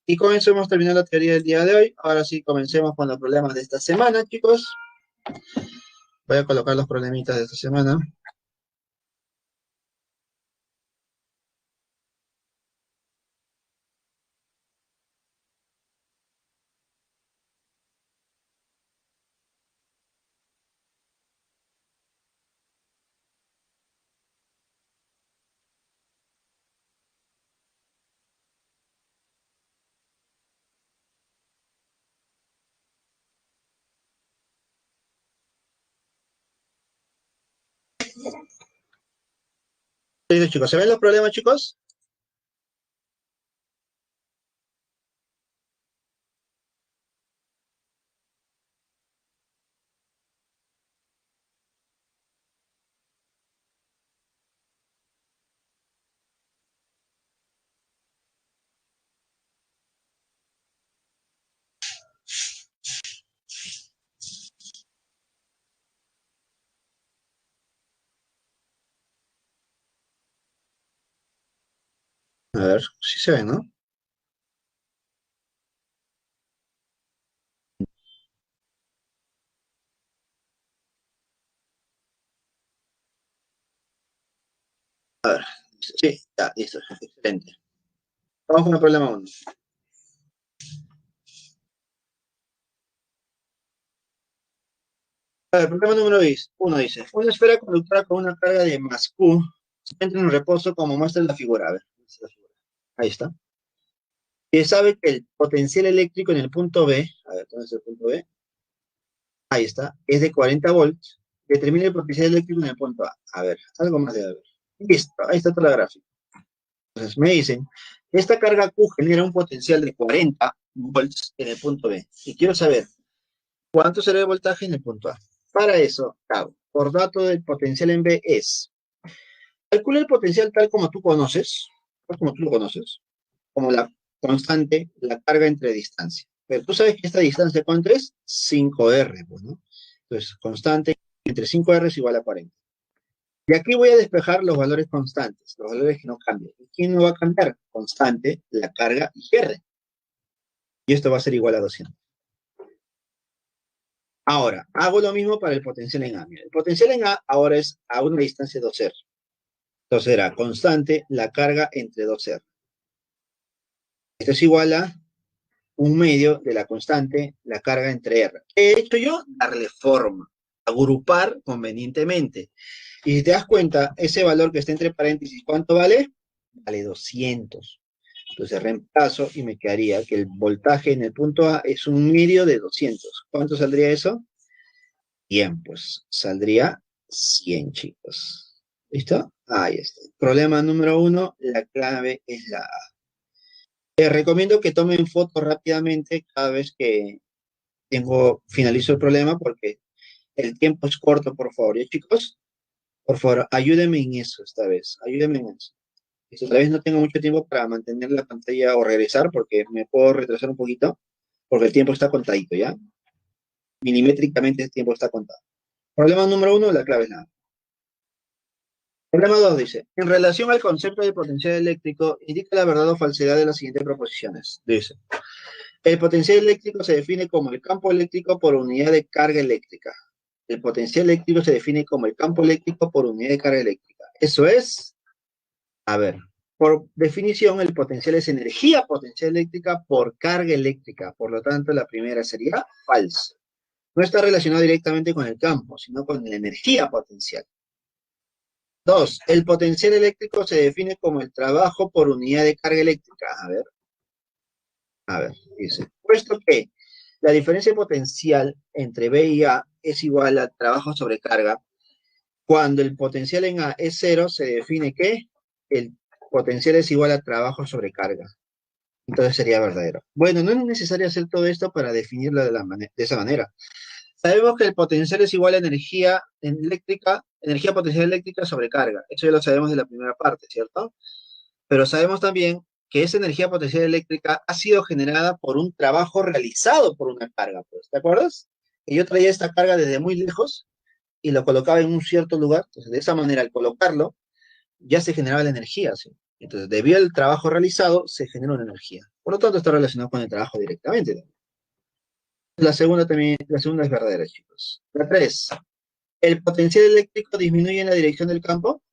Y con eso hemos terminado la teoría del día de hoy. Ahora sí, comencemos con los problemas de esta semana, chicos. Voy a colocar los problemitas de esta semana. Listo, chicos, ¿se ven los problemas, chicos? A ver, sí se ven, ¿no? Sí, ya, listo, excelente. Vamos con el problema uno. A ver, problema número 1 dice, una esfera conductora con una carga de más Q se encuentra en reposo como muestra en la figura. A ver, muestra la figura. Ahí está. Y sabe que el potencial eléctrico en el punto B, a ver, ¿dónde es el punto B? Ahí está, es de 40 volts. Determina el potencial eléctrico en el punto A. A ver, algo más de a ver. Listo, ahí está toda la gráfica. Entonces me dicen, esta carga Q genera un potencial de 40 volts en el punto B. Y quiero saber, ¿cuánto será el voltaje en el punto A? Para eso, hago, por dato del potencial en B es, calcula el potencial tal como tú lo conoces, como la constante, la carga entre distancia. Pero tú sabes que esta distancia, ¿cuánto es? 5R, pues, ¿no? Entonces, constante entre 5R es igual a 40. Y aquí voy a despejar los valores constantes, los valores que no cambian. ¿Y quién no va a cambiar? Constante, la carga y R. Y esto va a ser igual a 200. Ahora, hago lo mismo para el potencial en A. Mira, el potencial en A ahora es a una distancia de 2R. Entonces era constante la carga entre 2R. Esto es igual a un medio de la constante, la carga entre R. ¿Qué he hecho yo? Darle forma, agrupar convenientemente. Y si te das cuenta, ese valor que está entre paréntesis, ¿cuánto vale? Vale 200. Entonces reemplazo y me quedaría que el voltaje en el punto A es un medio de 200. ¿Cuánto saldría eso? 100, pues saldría 100, chicos. ¿Listo? Ahí está. Problema número 1, la clave es la A. Les recomiendo que tomen fotos rápidamente cada vez que finalizo el problema porque el tiempo es corto, por favor. ¿Y chicos? Por favor, ayúdenme en eso esta vez. Ayúdenme en eso. Esta vez no tengo mucho tiempo para mantener la pantalla o regresar porque me puedo retrasar un poquito porque el tiempo está contadito, ¿ya? Milimétricamente el tiempo está contado. Problema número 1, la clave es la A. Problema 2 dice, en relación al concepto de potencial eléctrico, indica la verdad o falsedad de las siguientes proposiciones. Dice, el potencial eléctrico se define como el campo eléctrico por unidad de carga eléctrica. El potencial eléctrico se define como el campo eléctrico por unidad de carga eléctrica. Eso es, a ver, por definición, el potencial es energía potencial eléctrica por carga eléctrica. Por lo tanto, la primera sería falsa. No está relacionado directamente con el campo, sino con la energía potencial. Dos, el potencial eléctrico se define como el trabajo por unidad de carga eléctrica. A ver, dice, puesto que la diferencia potencial entre B y A es igual al trabajo sobre carga, cuando el potencial en A es cero, se define que el potencial es igual a trabajo sobre carga. Entonces sería verdadero. Bueno, no es necesario hacer todo esto para definirlo de esa manera. Sabemos que el potencial es igual a energía eléctrica, energía potencial eléctrica sobre carga. Eso ya lo sabemos de la primera parte, ¿cierto? Pero sabemos también que esa energía potencial eléctrica ha sido generada por un trabajo realizado por una carga, pues, ¿te acuerdas? Que yo traía esta carga desde muy lejos y lo colocaba en un cierto lugar, entonces de esa manera al colocarlo ya se generaba la energía, ¿sí? Entonces, debido al trabajo realizado, se genera una energía. Por lo tanto, está relacionado con el trabajo directamente. La segunda es verdadera, chicos. La tres, ¿el potencial eléctrico disminuye en la dirección del campo?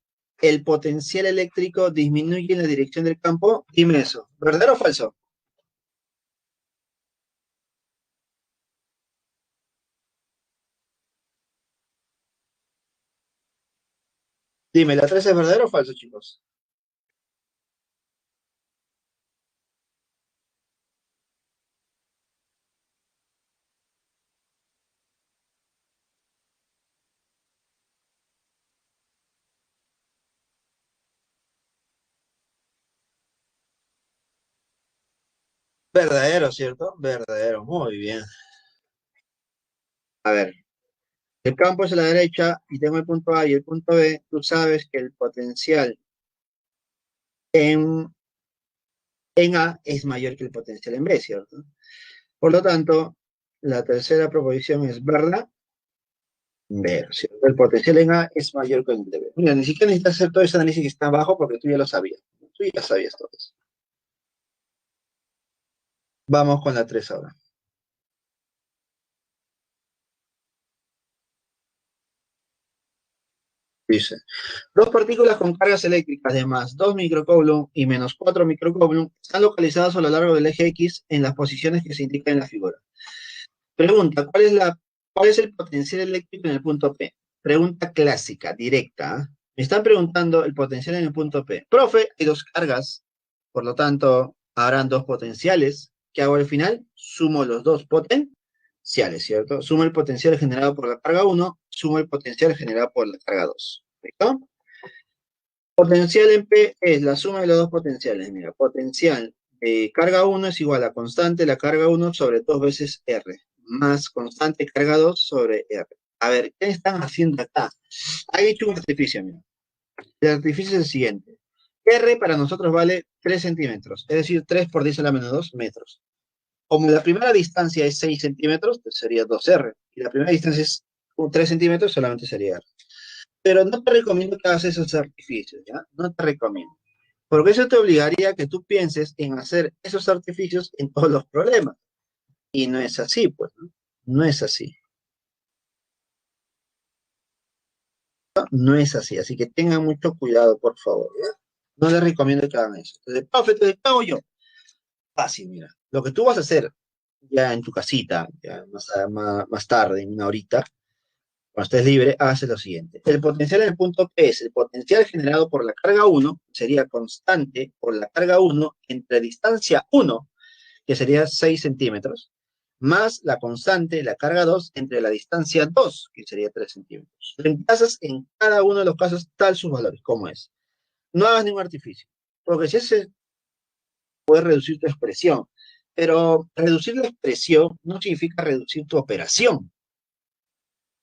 ¿El potencial eléctrico disminuye en la dirección del campo? Dime eso. ¿Verdadero o falso? Dime, ¿la 3 es verdadero o falso, chicos? Verdadero, ¿cierto? Verdadero, muy bien. A ver, el campo es a la derecha y tengo el punto A y el punto B. Tú sabes que el potencial en, en A es mayor que el potencial en B, ¿cierto? Por lo tanto, la tercera proposición es verdad. Ver, ¿cierto? El potencial en A es mayor que el de B. Mira, ni siquiera necesitas hacer todo ese análisis que está abajo porque tú ya lo sabías. Tú ya sabías todo eso. Vamos con la 3 ahora. Dice, dos partículas con cargas eléctricas de más 2 microcoulomb y menos 4 microcoulomb están localizadas a lo largo del eje X en las posiciones que se indican en la figura. Pregunta, ¿cuál es el potencial eléctrico en el punto P? Pregunta clásica, directa. ¿Ah? Me están preguntando el potencial en el punto P. Profe, hay dos cargas, por lo tanto, habrán dos potenciales. ¿Qué hago al final? Sumo los dos potenciales, ¿cierto? Sumo el potencial generado por la carga uno, sumo el potencial generado por la carga 2. ¿Correcto? Potencial en P es la suma de los dos potenciales. Mira, potencial de carga uno es igual a constante la carga uno sobre 2 veces R, más constante carga 2 sobre R. A ver, ¿qué están haciendo acá? Han hecho un artificio, mira. El artificio es el siguiente. R para nosotros vale 3 centímetros, es decir, 3 por 10 a la menos 2 metros. Como la primera distancia es 6 centímetros, pues sería 2R. Y la primera distancia es 3 centímetros, solamente sería R. Pero no te recomiendo que hagas esos artificios, ¿ya? No te recomiendo. Porque eso te obligaría a que tú pienses en hacer esos artificios en todos los problemas. Y no es así, pues, ¿no? No es así. ¿No? No es así. Así que tengan mucho cuidado, por favor, ¿ya? No les recomiendo que hagan eso. Entonces, profe, entonces, ¿qué hago yo? Fácil, mira. Lo que tú vas a hacer ya en tu casita, ya más tarde, en una horita, cuando estés libre, hace lo siguiente. El potencial en el punto P es el potencial generado por la carga uno, sería constante por la carga uno entre distancia uno, que sería 6 centímetros, más la constante, la carga 2 entre la distancia 2, que sería 3 centímetros. Reemplazas en cada uno de los casos tal sus valores, como es. No hagas ningún artificio, porque si ese puede reducir tu expresión, pero reducir la expresión no significa reducir tu operación.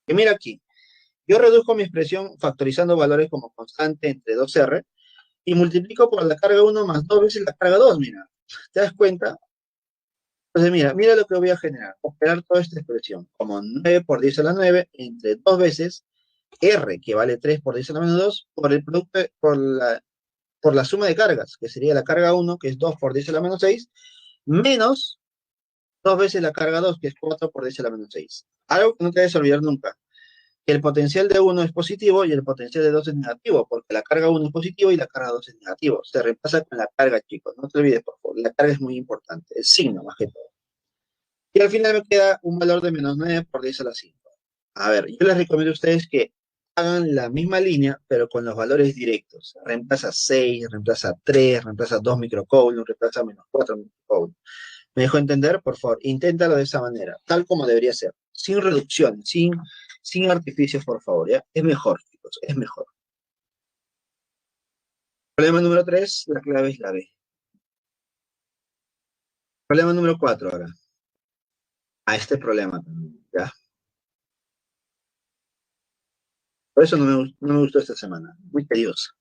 Que mira aquí, yo reduzco mi expresión factorizando valores como constante entre 2R y multiplico por la carga uno más 2 veces la carga 2. Mira. ¿Te das cuenta? Entonces, mira lo que voy a generar. Operar toda esta expresión como 9 por 10 a la 9 entre 2 veces R, que vale 3 por 10 a la menos 2 por el producto, por la suma de cargas, que sería la carga uno, que es 2 por 10 a la menos 6 menos 2 veces la carga 2, que es 4 por 10 a la menos 6. Algo que no te debes olvidar nunca. El potencial de uno es positivo y el potencial de 2 es negativo, porque la carga uno es positivo y la carga 2 es negativo. Se reemplaza con la carga, chicos. No te olvides, por favor. La carga es muy importante. El signo, más que todo. Y al final me queda un valor de menos 9 por 10 a la 5. A ver, yo les recomiendo a ustedes que hagan la misma línea, pero con los valores directos. Reemplaza 6, reemplaza 3, reemplaza 2 microcoulomb, reemplaza menos 4 microcoulomb. ¿Me dejo entender? Por favor, inténtalo de esa manera, tal como debería ser. Sin reducciones, sin artificios, por favor, ¿ya? Es mejor, chicos, es mejor. Problema número 3, la clave es la B. Problema número 4 ahora. A este problema también, ¿ya? Por eso no me gustó esta semana. Muy tedioso.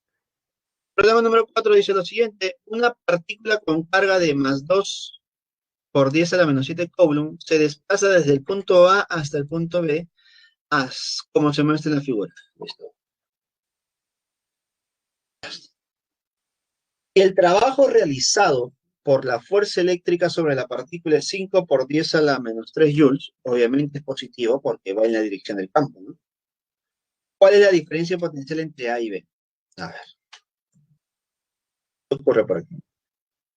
Problema número 4 dice lo siguiente. Una partícula con carga de más 2 por 10 a la menos 7 coulomb se desplaza desde el punto A hasta el punto B, como se muestra en la figura. Listo. El trabajo realizado por la fuerza eléctrica sobre la partícula es 5 por 10 a la menos 3 joules. Obviamente es positivo porque va en la dirección del campo, ¿no? ¿Cuál es la diferencia potencial entre A y B? A ver, ¿qué ocurre por aquí?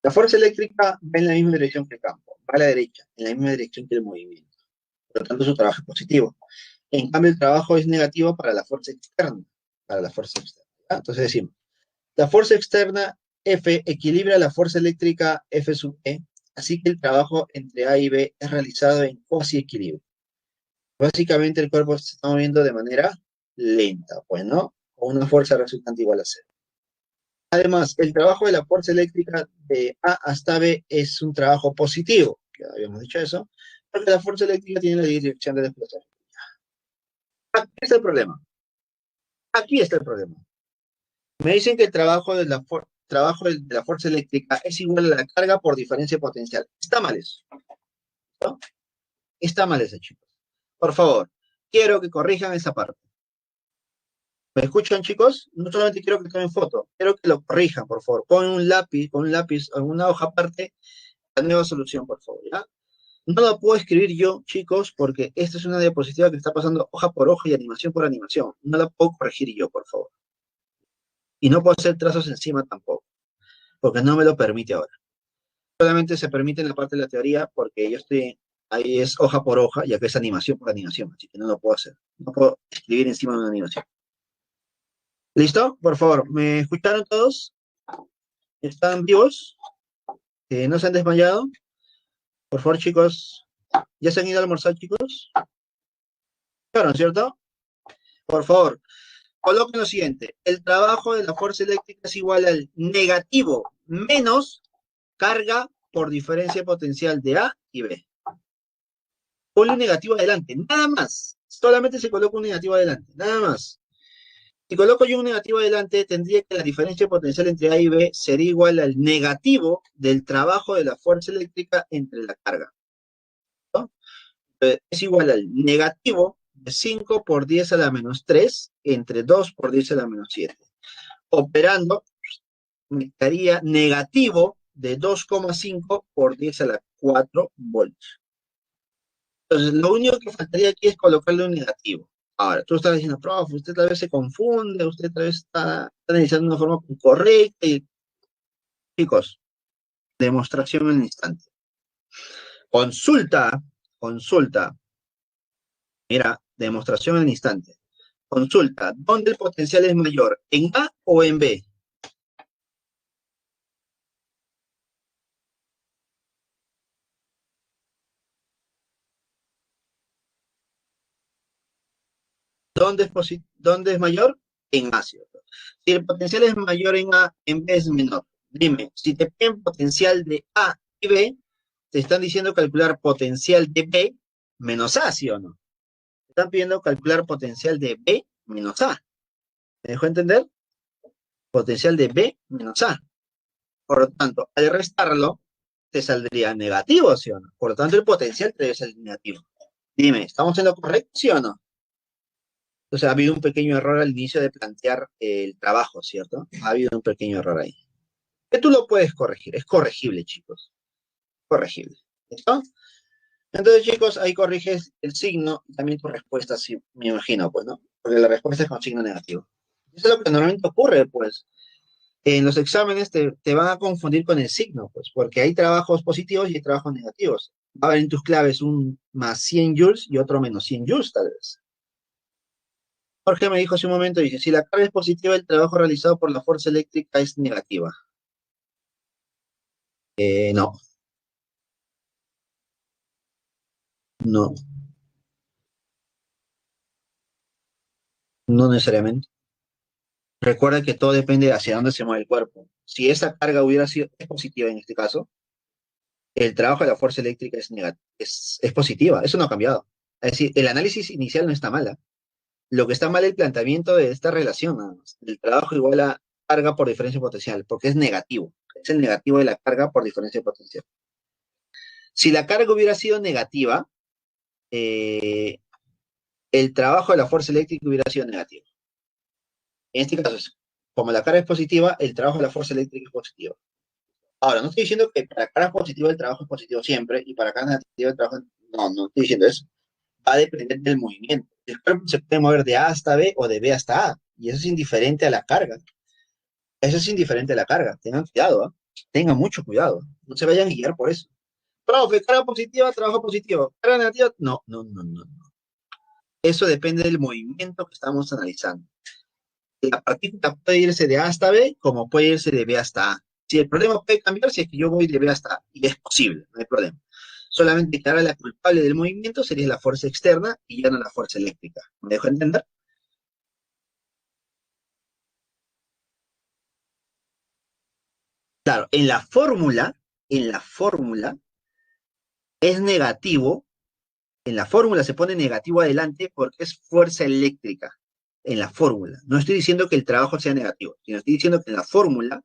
La fuerza eléctrica va en la misma dirección que el campo, va a la derecha, en la misma dirección que el movimiento. Por lo tanto, su trabajo es positivo. En cambio, el trabajo es negativo para la fuerza externa. Para la fuerza externa. ¿Ya? Entonces decimos, la fuerza externa F equilibra la fuerza eléctrica F sub E, así que el trabajo entre A y B es realizado en cuasi equilibrio. Básicamente el cuerpo se está moviendo de manera lenta, pues, ¿no? Con una fuerza resultante igual a cero. Además, el trabajo de la fuerza eléctrica de A hasta B es un trabajo positivo, ya habíamos dicho eso, porque la fuerza eléctrica tiene la dirección de desplazamiento. Aquí está el problema. Aquí está el problema. Me dicen que el trabajo de la fuerza eléctrica es igual a la carga por diferencia potencial. Está mal eso, ¿no? Está mal eso, chicos. Por favor, quiero que corrijan esa parte. ¿Me escuchan, chicos? No solamente quiero que tomen foto, quiero que lo corrijan, por favor. Pon un lápiz, en una hoja aparte, la nueva solución, por favor, ¿ya? No la puedo escribir yo, chicos, porque esta es una diapositiva que está pasando hoja por hoja y animación por animación. No la puedo corregir yo, por favor. Y no puedo hacer trazos encima tampoco, porque no me lo permite ahora. Solamente se permite en la parte de la teoría porque yo estoy, ahí es hoja por hoja y acá es animación por animación, así que no lo puedo hacer. No puedo escribir encima de una animación. ¿Listo? Por favor, ¿me escucharon todos? ¿Están vivos? ¿No se han desmayado? Por favor, chicos, ¿ya se han ido a almorzar, chicos? Claro, ¿cierto? Por favor, coloquen lo siguiente. El trabajo de la fuerza eléctrica es igual al negativo menos carga por diferencia potencial de A y B. Ponle un negativo adelante, nada más. Solamente se coloca un negativo adelante, nada más. Si coloco yo un negativo adelante, tendría que la diferencia potencial entre A y B sería igual al negativo del trabajo de la fuerza eléctrica entre la carga, ¿no? Es igual al negativo de 5 por 10 a la menos 3 entre 2 por 10 a la menos 7. Operando, me daría negativo de 2,5 por 10 a la 4 volts. Entonces, lo único que faltaría aquí es colocarle un negativo. Ahora, tú estás diciendo, profe, usted tal vez se confunde, usted tal vez está analizando de una forma incorrecta. Y, chicos, demostración en el instante. Consulta, consulta. Mira, demostración en el instante. Consulta, ¿dónde el potencial es mayor? ¿En A o en B? ¿Dónde es mayor? En A, ¿cierto? Si el potencial es mayor en A, en B es menor. Dime, si te piden potencial de A y B, te están diciendo calcular potencial de B menos A, ¿sí o no? Te están pidiendo calcular potencial de B menos A. ¿Me dejó entender? Potencial de B menos A. Por lo tanto, al restarlo, te saldría negativo, ¿sí o no? Por lo tanto, el potencial te debe ser negativo. Dime, ¿estamos en lo correcto, sí o no? Entonces, ha habido un pequeño error al inicio de plantear el trabajo, ¿cierto? Ha habido un pequeño error ahí. Que tú lo puedes corregir, es corregible, chicos. Corregible. ¿Listo? Entonces, chicos, ahí corriges el signo y también tu respuesta, sí, me imagino, pues, ¿no? Porque la respuesta es con signo negativo. Eso es lo que normalmente ocurre, pues. En los exámenes te van a confundir con el signo, pues, porque hay trabajos positivos y hay trabajos negativos. Va a haber en tus claves un más 100 joules y otro menos 100 joules, tal vez. Jorge me dijo hace un momento, dice, si la carga es positiva, el trabajo realizado por la fuerza eléctrica es negativa. No, no, no necesariamente. Recuerda que todo depende hacia dónde se mueve el cuerpo. Si esa carga hubiera sido es positiva en este caso, el trabajo de la fuerza eléctrica es positiva. Eso no ha cambiado. Es decir, el análisis inicial no está mal. Lo que está mal es el planteamiento de esta relación, nada más. El trabajo igual a carga por diferencia potencial, porque es negativo. Es el negativo de la carga por diferencia potencial. Si la carga hubiera sido negativa, eh, el trabajo de la fuerza eléctrica hubiera sido negativo. En este caso, como la carga es positiva, el trabajo de la fuerza eléctrica es positivo. Ahora, no estoy diciendo que para carga positiva el trabajo es positivo siempre y para carga negativa el trabajo. No, no estoy diciendo eso. Va a depender del movimiento. El cuerpo se puede mover de A hasta B o de B hasta A, y eso es indiferente a la carga. Eso es indiferente a la carga. Tengan cuidado, ¿eh? Tengan mucho cuidado. No se vayan a guiar por eso. Profe, carga positiva, trabajo positivo. Carga negativa, no, no, no, no. Eso depende del movimiento que estamos analizando. La partícula puede irse de A hasta B, como puede irse de B hasta A. Si el problema puede cambiar, si es que yo voy de B hasta A, y es posible, no hay problema. Solamente que ahora la culpable del movimiento sería la fuerza externa y ya no la fuerza eléctrica. ¿Me dejo entender? Claro, en la fórmula es negativo, en la fórmula se pone negativo adelante porque es fuerza eléctrica. En la fórmula. No estoy diciendo que el trabajo sea negativo, sino estoy diciendo que en la fórmula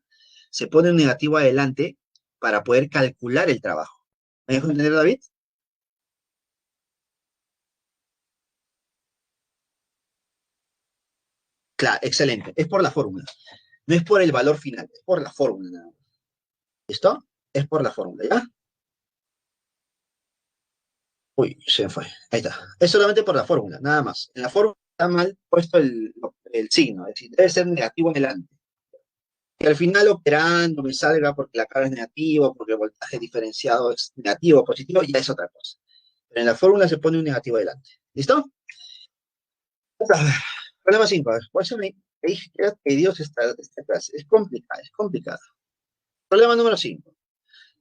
se pone un negativo adelante para poder calcular el trabajo. ¿Me dejo entender, David? Claro, excelente. Es por la fórmula. No es por el valor final, es por la fórmula nada más. ¿Listo? Es por la fórmula, ¿ya? Uy, se me fue. Ahí está. Es solamente por la fórmula, nada más. En la fórmula está mal puesto el signo, es decir, debe ser negativo adelante. Que al final operando me salga porque la carga es negativa, porque el voltaje diferenciado es negativo o positivo, ya es otra cosa. Pero en la fórmula se pone un negativo adelante. ¿Listo? A ver, problema 5. Por eso me dije que era tedioso esta clase. Es complicada, es complicada. Problema número 5.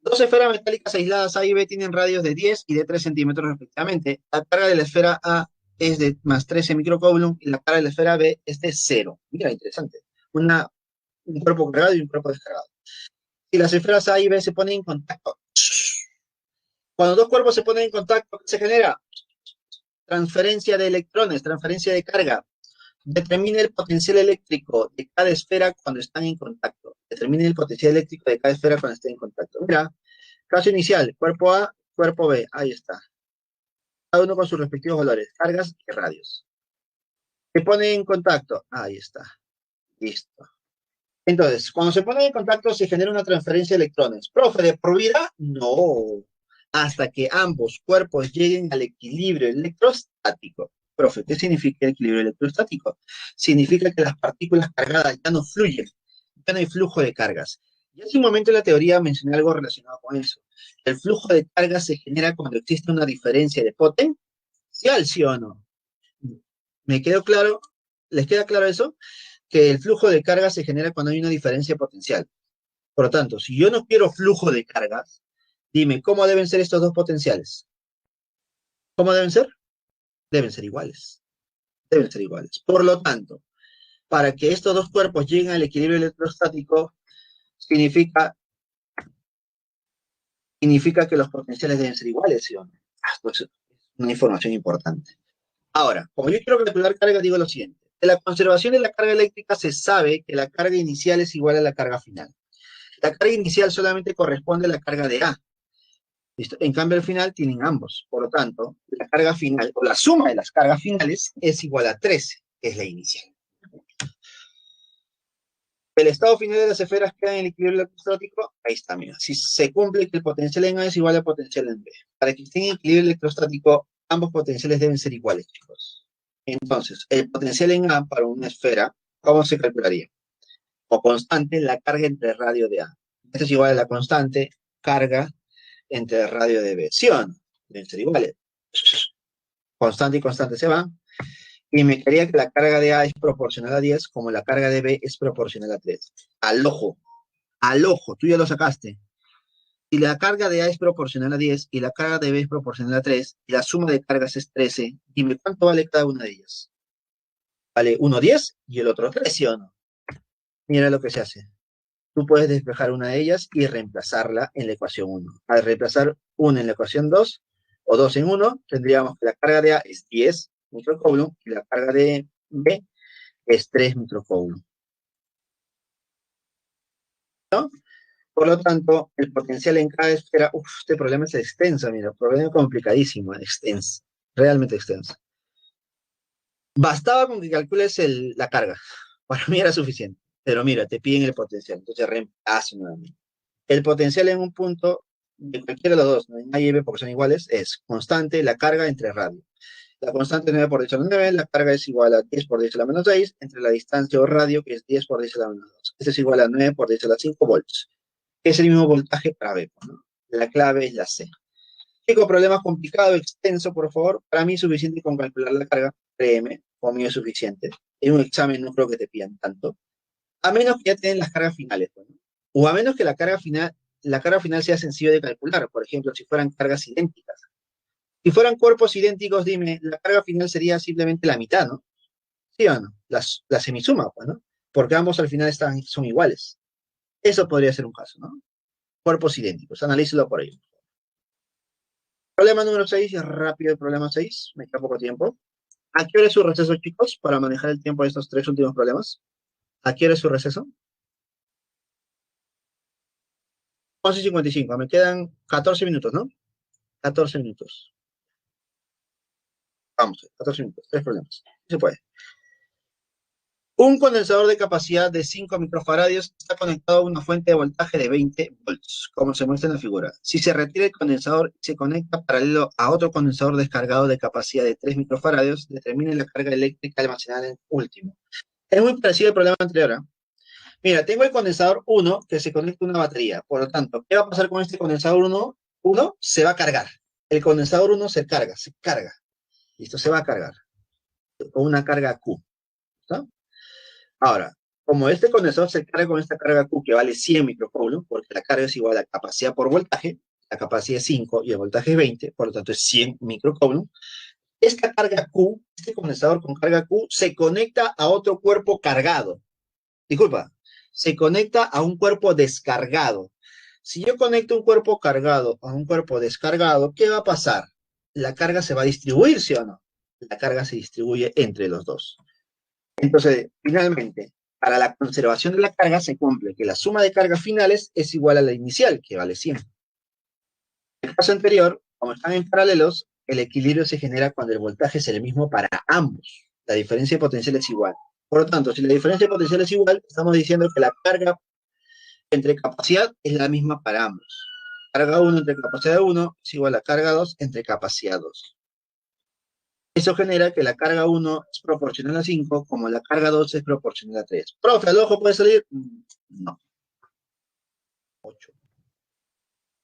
Dos esferas metálicas aisladas A y B tienen radios de 10 y de 3 centímetros respectivamente. La carga de la esfera A es de más 13 microcoulomb y la carga de la esfera B es de 0. Mira, interesante. Una, un cuerpo cargado y un cuerpo descargado. Si las esferas A y B se ponen en contacto, cuando dos cuerpos se ponen en contacto, ¿qué se genera? Transferencia de electrones, transferencia de carga. Determine el potencial eléctrico de cada esfera cuando están en contacto. Determine el potencial eléctrico de cada esfera cuando estén en contacto. Mira, caso inicial, cuerpo A, cuerpo B. Ahí está. Cada uno con sus respectivos valores, cargas y radios. Se pone en contacto. Ahí está. Listo. Entonces, cuando se ponen en contacto se genera una transferencia de electrones. ¿Profe, de por vida? No. Hasta que ambos cuerpos lleguen al equilibrio electrostático. Profe, ¿qué significa equilibrio electrostático? Significa que las partículas cargadas ya no fluyen, ya no hay flujo de cargas. Y hace un momento en la teoría mencioné algo relacionado con eso. El flujo de cargas se genera cuando existe una diferencia de potencial, ¿sí o no? ¿Me quedó claro? ¿Les queda claro eso? Que el flujo de carga se genera cuando hay una diferencia potencial. Por lo tanto, si yo no quiero flujo de cargas, dime, ¿cómo deben ser estos dos potenciales? ¿Cómo deben ser? Deben ser iguales. Deben ser iguales. Por lo tanto, para que estos dos cuerpos lleguen al equilibrio electrostático, significa, significa que los potenciales deben ser iguales, ¿sí o no? Esto es una información importante. Ahora, como yo quiero calcular carga, digo lo siguiente. De la conservación de la carga eléctrica se sabe que la carga inicial es igual a la carga final. La carga inicial solamente corresponde a la carga de A. ¿Listo? En cambio, al final tienen ambos. Por lo tanto, la carga final, o la suma de las cargas finales, es igual a 13, que es la inicial. El estado final de las esferas queda en el equilibrio electrostático. Ahí está, mira. Si se cumple que el potencial en A es igual al potencial en B. Para que esté en equilibrio electrostático, ambos potenciales deben ser iguales, chicos. Entonces, el potencial en A para una esfera, ¿cómo se calcularía? O constante la carga entre radio de A. Esto es igual a la constante carga entre el radio de B. ¿Sí o no? Deben ser iguales. Constante y constante se van. Y me quedaría que la carga de A es proporcional a 10, como la carga de B es proporcional a 3. Al ojo, tú ya lo sacaste. Si la carga de A es proporcional a 10 y la carga de B es proporcional a 3, y la suma de cargas es 13, dime cuánto vale cada una de ellas. Vale uno 10 y el otro 3, ¿sí o no? Mira lo que se hace. Tú puedes despejar una de ellas y reemplazarla en la ecuación 1. Al reemplazar una en la ecuación 2 o 2 en 1, tendríamos que la carga de A es 10 microcoulomb y la carga de B es 3 microcoulomb. ¿No? Por lo tanto, el potencial en cada esfera, este problema es extenso, mira, problema complicadísimo, extenso, realmente extenso. Bastaba con que calcules la carga, para mí era suficiente, pero mira, te piden el potencial, entonces reemplazo nuevamente. El potencial en un punto de cualquiera de los dos, no en A y B porque son iguales, es constante la carga entre radio. La constante 9 por 10 a la 9, la carga es igual a 10 por 10 a la menos 6, entre la distancia o radio, que es 10 por 10 a la menos 2. Este es igual a 9 por 10 a la 5 volts. Es el mismo voltaje para B, ¿no? La clave es la C. Chico, problema complicado, extenso, por favor. Para mí es suficiente con calcular la carga. Créeme, conmigo es suficiente. En un examen no creo que te pidan tanto. A menos que ya tienen las cargas finales, ¿no? O a menos que la carga final sea sencillo de calcular. Por ejemplo, si fueran cargas idénticas. Si fueran cuerpos idénticos, dime, la carga final sería simplemente la mitad, ¿no? ¿Sí o no? La semisuma, pues, ¿no? Porque ambos al final son iguales. Eso podría ser un caso, ¿no? Cuerpos idénticos, analícelo por ahí. Problema número 6, rápido el problema 6, me queda poco tiempo. ¿A qué hora es su receso, chicos, para manejar el tiempo de estos tres últimos problemas? ¿A qué hora es su receso? 11:55, me quedan 14 minutos, ¿no? 14 minutos. Vamos, 14 minutos, tres problemas. Se puede. Un condensador de capacidad de 5 microfaradios está conectado a una fuente de voltaje de 20 volts, como se muestra en la figura. Si se retira el condensador y se conecta paralelo a otro condensador descargado de capacidad de 3 microfaradios, determine la carga eléctrica almacenada en último. Es muy parecido al problema anterior, ¿eh? Mira, tengo el condensador 1 que se conecta a una batería. Por lo tanto, ¿qué va a pasar con este condensador 1? 1 se va a cargar. El condensador 1 se carga. Listo, se va a cargar. Con una carga Q. ¿Está? Ahora, como este condensador se carga con esta carga Q que vale 100 microcoulombs, porque la carga es igual a la capacidad por voltaje, la capacidad es 5 y el voltaje es 20, por lo tanto es 100 microcoulombs, esta carga Q, este condensador con carga Q, se conecta a otro cuerpo cargado. Disculpa, se conecta a un cuerpo descargado. Si yo conecto un cuerpo cargado a un cuerpo descargado, ¿qué va a pasar? La carga se va a distribuir, ¿sí o no? La carga se distribuye entre los dos. Entonces, finalmente, para la conservación de la carga se cumple que la suma de cargas finales es igual a la inicial, que vale 100. En el caso anterior, como están en paralelos, el equilibrio se genera cuando el voltaje es el mismo para ambos. La diferencia de potencial es igual. Por lo tanto, si la diferencia de potencial es igual, estamos diciendo que la carga entre capacidad es la misma para ambos. Carga 1 entre capacidad 1 es igual a carga 2 entre capacidad 2. Eso genera que la carga 1 es proporcional a 5, como la carga 2 es proporcional a 3. Profe, ¿al ojo puede salir? No, 8.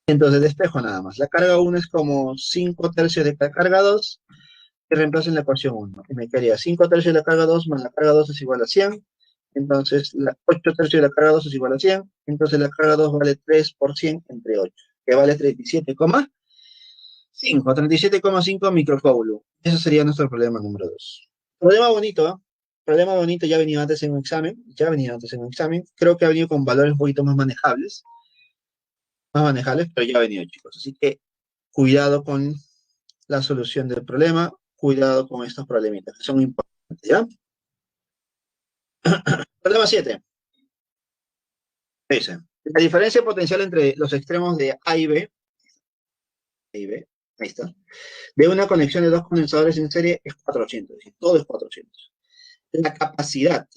Entonces, despejo nada más. La carga 1 es como 5 tercios de la carga 2, que reemplazo en la ecuación 1. Y me quedaría 5 tercios de la carga 2 más la carga 2 es igual a 100. Entonces, 8 tercios de la carga 2 es igual a 100. Entonces, la carga 2 vale 3 por 100 entre 8, que vale 37,5 microcoulombs. Eso sería nuestro problema número 2. Problema bonito, ¿eh? Problema bonito, ya venía antes en un examen. Creo que ha venido con valores un poquito más manejables, pero ya ha venido, chicos. Así que cuidado con la solución del problema, cuidado con estos problemitas, que son importantes, ¿ya? Problema 7. Dice, la diferencia potencial entre los extremos de A y B, ahí está, de una conexión de dos condensadores en serie es 400, es decir, todo es 400. La capacidad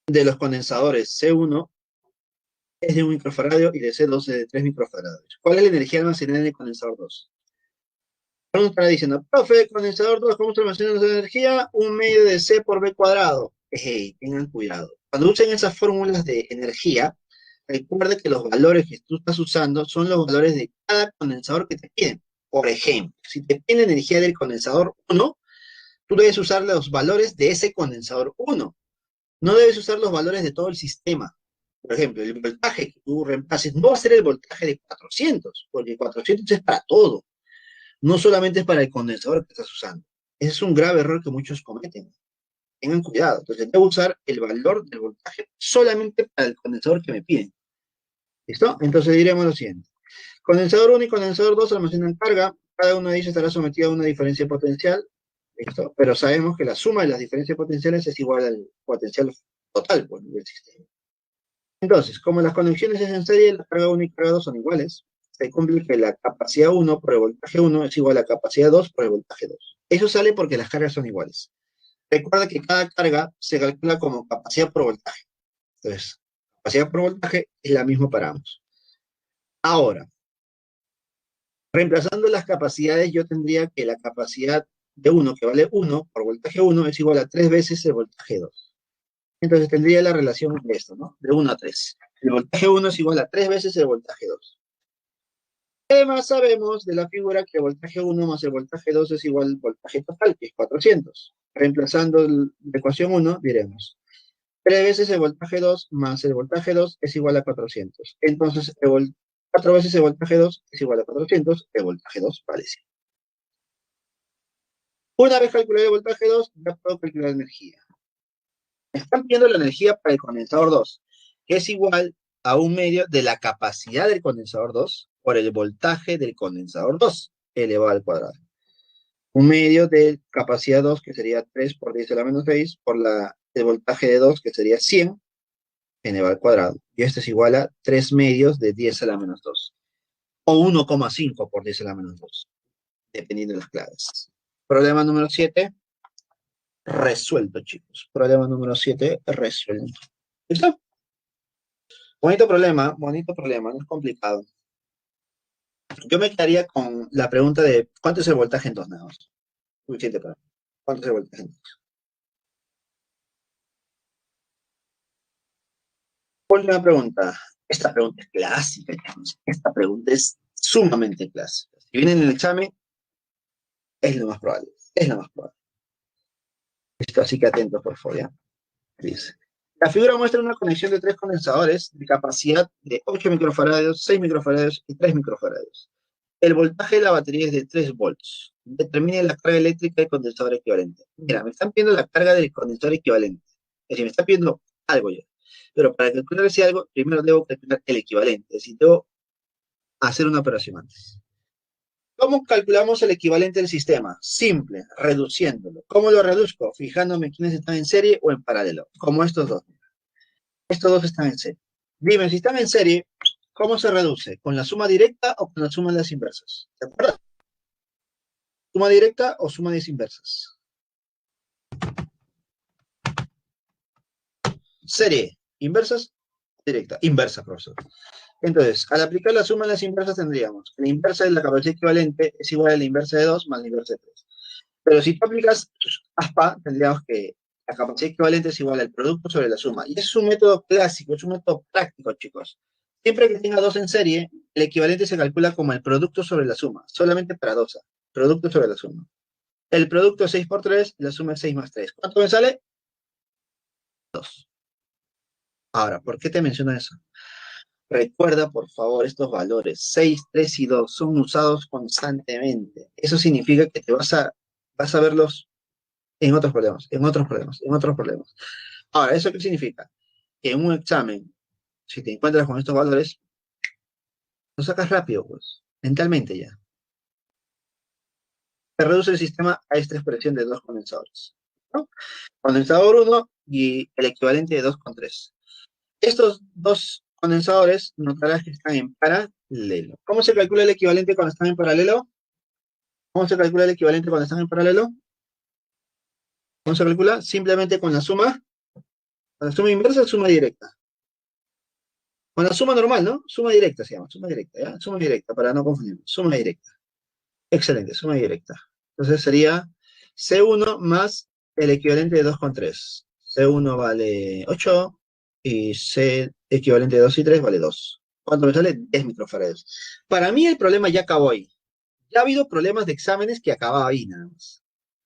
de los condensadores C1 es de 1 microfaradio y de C2 es de 3 microfaradios. ¿Cuál es la energía almacenada en el condensador 2? Vamos a estar diciendo, profe, condensador 2, ¿cómo se almacena la energía? Un medio de C por B cuadrado. Hey, tengan cuidado. Cuando usen esas fórmulas de energía, recuerde que los valores que tú estás usando son los valores de cada condensador que te piden. Por ejemplo, si te piden energía del condensador 1, tú debes usar los valores de ese condensador 1. No debes usar los valores de todo el sistema. Por ejemplo, el voltaje que tú reemplaces no va a ser el voltaje de 400, porque 400 es para todo, no solamente es para el condensador que estás usando. Ese es un grave error que muchos cometen. Tengan cuidado. Entonces, debo usar el valor del voltaje solamente para el condensador que me piden. ¿Listo? Entonces diremos lo siguiente. Condensador 1 y condensador 2 almacenan carga. Cada uno de ellos estará sometido a una diferencia potencial. ¿Listo? Pero sabemos que la suma de las diferencias potenciales es igual al potencial total pues, del sistema. Entonces, como las conexiones es en serie, la carga 1 y carga 2 son iguales, se cumple que la capacidad 1 por el voltaje 1 es igual a la capacidad 2 por el voltaje 2. Eso sale porque las cargas son iguales. Recuerda que cada carga se calcula como capacidad por voltaje. Entonces, capacidad por voltaje es la misma para ambos. Ahora, reemplazando las capacidades, yo tendría que la capacidad de 1, que vale 1 por voltaje 1, es igual a 3 veces el voltaje 2. Entonces tendría la relación de esto, ¿no? De 1 a 3. El voltaje 1 es igual a 3 veces el voltaje 2. Además sabemos de la figura que el voltaje 1 más el voltaje 2 es igual al voltaje total, que es 400. Reemplazando la ecuación 1, diremos 3 veces el voltaje 2 más el voltaje 2 es igual a 400. Entonces, 4 veces el voltaje 2 es igual a 400, el voltaje 2 vale 100. Una vez calculado el voltaje 2, ya puedo calcular la energía. Me están pidiendo la energía para el condensador 2. que es igual a 1/2 de la capacidad del condensador 2 por el voltaje del condensador 2 elevado al cuadrado. 1/2 de capacidad 2, que sería 3 por 10 a la menos 6, por el voltaje de 2, que sería 100, elevado al cuadrado. Y esto es igual a 3/2 de 10 a la menos 2. O 1,5 por 10 a la menos 2, dependiendo de las claves. Problema número 7, resuelto, chicos. Problema número 7, resuelto. ¿Listo? Bonito problema, no es complicado. Yo me quedaría con la pregunta de ¿cuánto es el voltaje en 2 nada más? Suficiente para mí. ¿Cuánto es el voltaje en 2? Última pregunta. Esta pregunta es clásica, chicos. Esta pregunta es sumamente clásica. Si viene en el examen, es lo más probable. Es lo más probable. Listo, así que atentos, por favor, ¿ya? Dice. La figura muestra una conexión de 3 condensadores de capacidad de 8 microfarados, 6 microfarados y 3 microfarados. El voltaje de la batería es de 3 volts. Determine la carga eléctrica del condensador equivalente. Mira, me están pidiendo la carga del condensador equivalente. Es decir, me están pidiendo algo ya. Pero para calcular ese algo, primero debo calcular el equivalente. Es decir, debo hacer una operación antes. ¿Cómo calculamos el equivalente del sistema? Simple, reduciéndolo. ¿Cómo lo reduzco? Fijándome quiénes están en serie o en paralelo. Como estos dos. Estos dos están en serie. Dime, si están en serie, ¿cómo se reduce? ¿Con la suma directa o con la suma de las inversas? ¿De acuerdo? ¿Suma directa o suma de las inversas? Serie, inversas, directa. Inversa, profesor. Entonces, al aplicar la suma de las inversas tendríamos la inversa de la capacidad equivalente es igual a la inversa de 2 más la inversa de 3. Pero si tú aplicas ASPA, tendríamos que la capacidad equivalente es igual al producto sobre la suma. Y es un método clásico, es un método práctico, chicos. Siempre que tenga dos en serie, el equivalente se calcula como el producto sobre la suma, solamente para dos. Producto sobre la suma. El producto es 6 por 3, la suma es 6 más 3. ¿Cuánto me sale? 2. Ahora, ¿por qué te menciono eso? Recuerda, por favor, estos valores. 6, 3 y 2 son usados constantemente. Eso significa que vas a verlos en otros problemas, en otros problemas, en otros problemas. Ahora, ¿eso qué significa? Que en un examen, si te encuentras con estos valores, lo sacas rápido, pues, mentalmente ya. Se reduce el sistema a esta expresión de dos condensadores, ¿no? Condensador 1 y el equivalente de 2 con 3. Estos dos condensadores, notarás que están en paralelo. ¿Cómo se calcula el equivalente cuando están en paralelo? ¿Cómo se calcula el equivalente cuando están en paralelo? ¿Cómo se calcula? Simplemente con la suma inversa o suma directa. Con la suma normal, ¿no? Suma directa se llama, suma directa, ¿ya? Suma directa, para no confundirnos. Suma directa. Excelente, suma directa. Entonces sería C1 más el equivalente de 2 con 3. C1 vale 8 y C equivalente de 2 y 3 vale 2. ¿Cuánto me sale? 10 microfarados. Para mí el problema ya acabó ahí. Ya ha habido problemas de exámenes que acababa ahí nada más.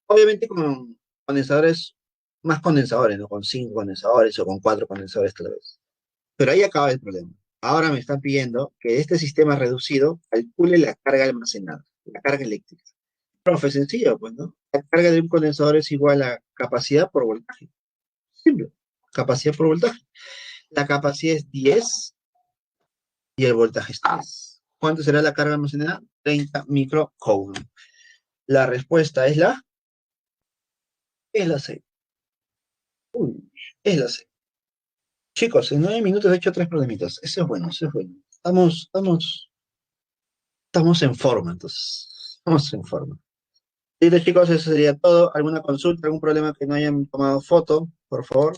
Obviamente con condensadores, más condensadores, ¿no? Con 5 condensadores o con 4 condensadores tal vez. Pero ahí acaba el problema. Ahora me están pidiendo que este sistema reducido calcule la carga almacenada, la carga eléctrica. Profe, sencillo, pues, ¿no? La carga de un condensador es igual a capacidad por voltaje. Simple. Capacidad por voltaje. La capacidad es 10 y el voltaje es 3. ¿Cuánto será la carga almacenada? 30 microcoulomb. La respuesta es la C. Uy, es la C. Chicos, en 9 minutos he hecho 3 problemitas. Eso es bueno, eso es bueno. Estamos en forma, entonces. Estamos en forma. Listo, chicos, eso sería todo. ¿Alguna consulta, algún problema que no hayan tomado foto, por favor?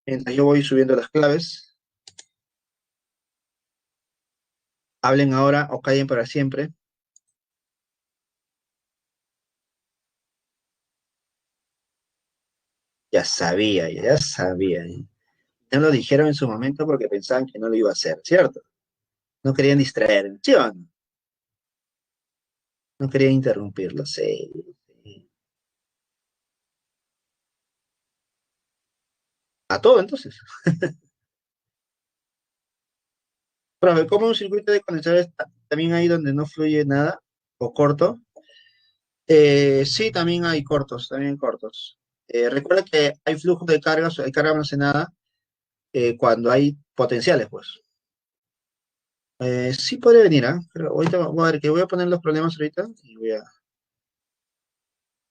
Mientras yo voy subiendo las claves. Hablen ahora o callen para siempre. Ya sabía, ya sabía. No lo dijeron en su momento porque pensaban que no lo iba a hacer, ¿cierto? No querían distraerme, ¿sí o no? No querían interrumpirlo, sí. Sí. A todo, entonces. Profe, ¿cómo un circuito de condensadores también hay donde no fluye nada o corto? Sí, también hay cortos, también hay cortos. Recuerda que hay flujo de cargas, hay carga almacenada, cuando hay potenciales, pues. Sí podría venir, ¿ah? Pero ahorita voy a ver que voy a poner los problemas ahorita y voy a...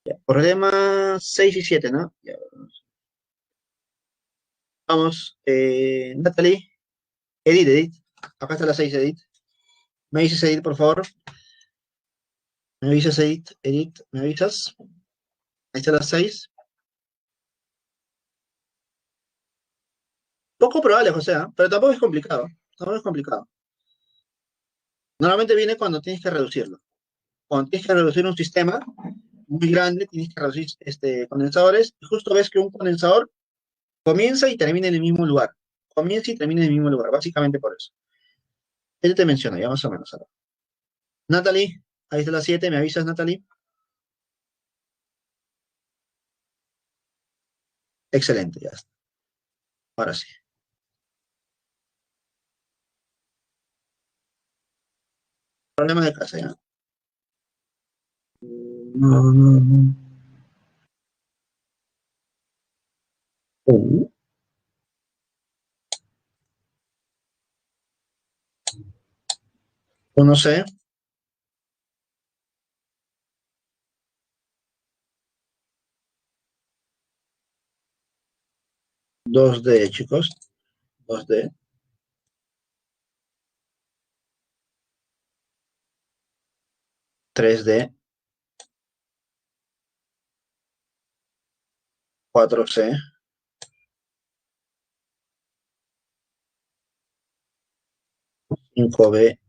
ya. Problema 6 y 7, ¿no? Ya, vamos, Natalie, Edith. Acá está la 6, Edith. ¿Me dices, Edith, por favor? ¿Me avisas, Edith, ¿me avisas? Ahí está la 6. Poco probable, José, ¿ah? Pero tampoco es complicado. Tampoco es complicado. Normalmente viene cuando tienes que reducirlo. Cuando tienes que reducir un sistema muy grande, tienes que reducir condensadores, y justo ves que un condensador comienza y termina en el mismo lugar. Comienza y termina en el mismo lugar, básicamente por eso. Él te menciona, ya más o menos. Ahora. Natalie, ahí está la 7, ¿me avisas, Natalie? Excelente, ya está. Ahora sí. Problema de casa, ya. No, no, no. Uh, 1C, 2D, chicos. 2D, 3D, 4C, 5B,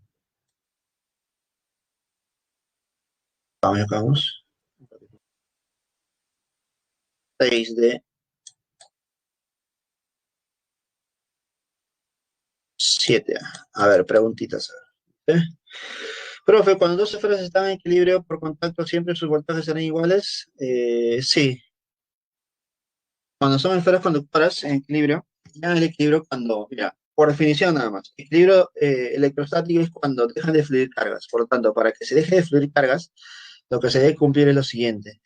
vamos, vamos. 6D, 7A. A ver, preguntitas. ¿Eh? Profe, cuando dos esferas están en equilibrio por contacto, ¿siempre sus voltajes serán iguales? Sí, cuando son esferas conductoras en equilibrio, llegan al equilibrio cuando, mira, por definición nada más, equilibrio electrostático es cuando dejan de fluir cargas. Por lo tanto, para que se deje de fluir cargas, lo que se debe cumplir es lo siguiente,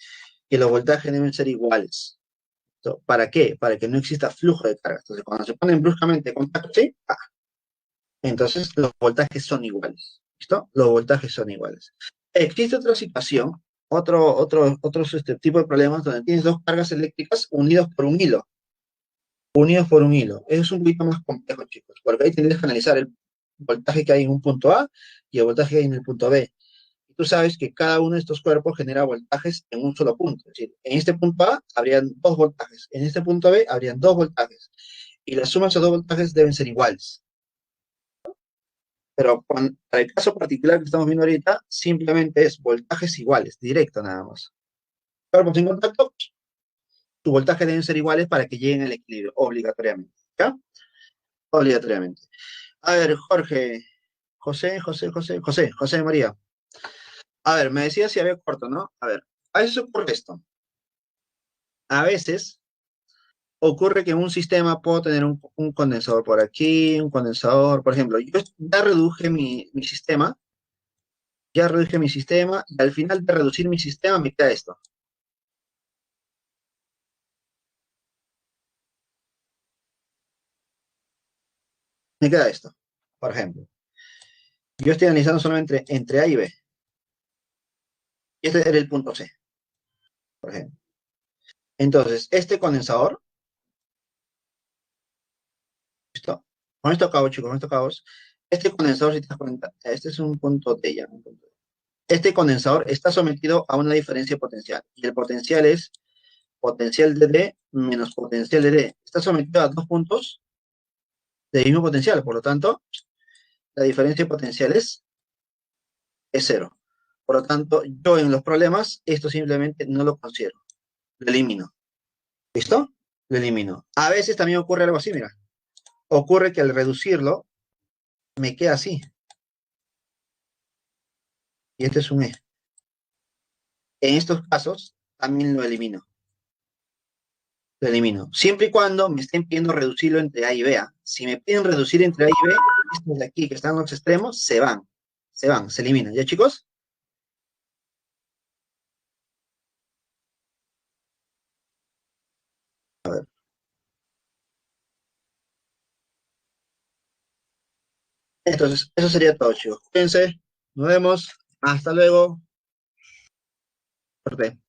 que los voltajes deben ser iguales. ¿Para qué? Para que no exista flujo de cargas. Entonces, cuando se ponen bruscamente en contacto, ¿sí? Entonces los voltajes son iguales. ¿Listo? Los voltajes son iguales. Existe otra situación, otros tipo de problemas donde tienes dos cargas eléctricas unidos por un hilo. Unidos por un hilo. Eso es un poquito más complejo, chicos, porque ahí tienes que analizar el voltaje que hay en un punto A y el voltaje que hay en el punto B. Y tú sabes que cada uno de estos cuerpos genera voltajes en un solo punto. Es decir, en este punto A habrían dos voltajes, en este punto B habrían dos voltajes. Y la suma de esos dos voltajes deben ser iguales. Pero para el caso particular que estamos viendo ahorita, simplemente es voltajes iguales, directo nada más. Cuerpos en contacto, sus voltajes deben ser iguales para que lleguen al equilibrio, obligatoriamente. ¿Ya? Obligatoriamente. A ver, Jorge, José María. A ver, me decía si había corto, ¿no? A ver, a veces ocurre esto. A veces ocurre que en un sistema puedo tener un condensador por aquí, un condensador, por ejemplo, yo ya reduje mi sistema, y al final de reducir mi sistema me queda esto. Me queda esto, por ejemplo. Yo estoy analizando solamente entre A y B. Y este era el punto C, por ejemplo. Entonces, este condensador, ¿listo? Con esto acabo, chicos, con esto acabo. Este condensador, si te das cuenta, este es un punto D ya. Un punto D. Este condensador está sometido a una diferencia potencial. Y el potencial es potencial de D menos potencial de D. Está sometido a dos puntos de mismo potencial. Por lo tanto, la diferencia potencial es cero. Por lo tanto, yo en los problemas, esto simplemente no lo considero. Lo elimino. ¿Listo? Lo elimino. A veces también ocurre algo así, mira. Ocurre que al reducirlo, me queda así. Y este es un E. En estos casos, también lo elimino. Lo elimino. Siempre y cuando me estén pidiendo reducirlo entre A y B. ¿Ah? Si me piden reducir entre A y B, estos de aquí que están en los extremos, se van. Se van, se eliminan. ¿Ya, chicos? A ver. Entonces, eso sería todo, chicos. Cuídense, nos vemos, hasta luego. Suerte.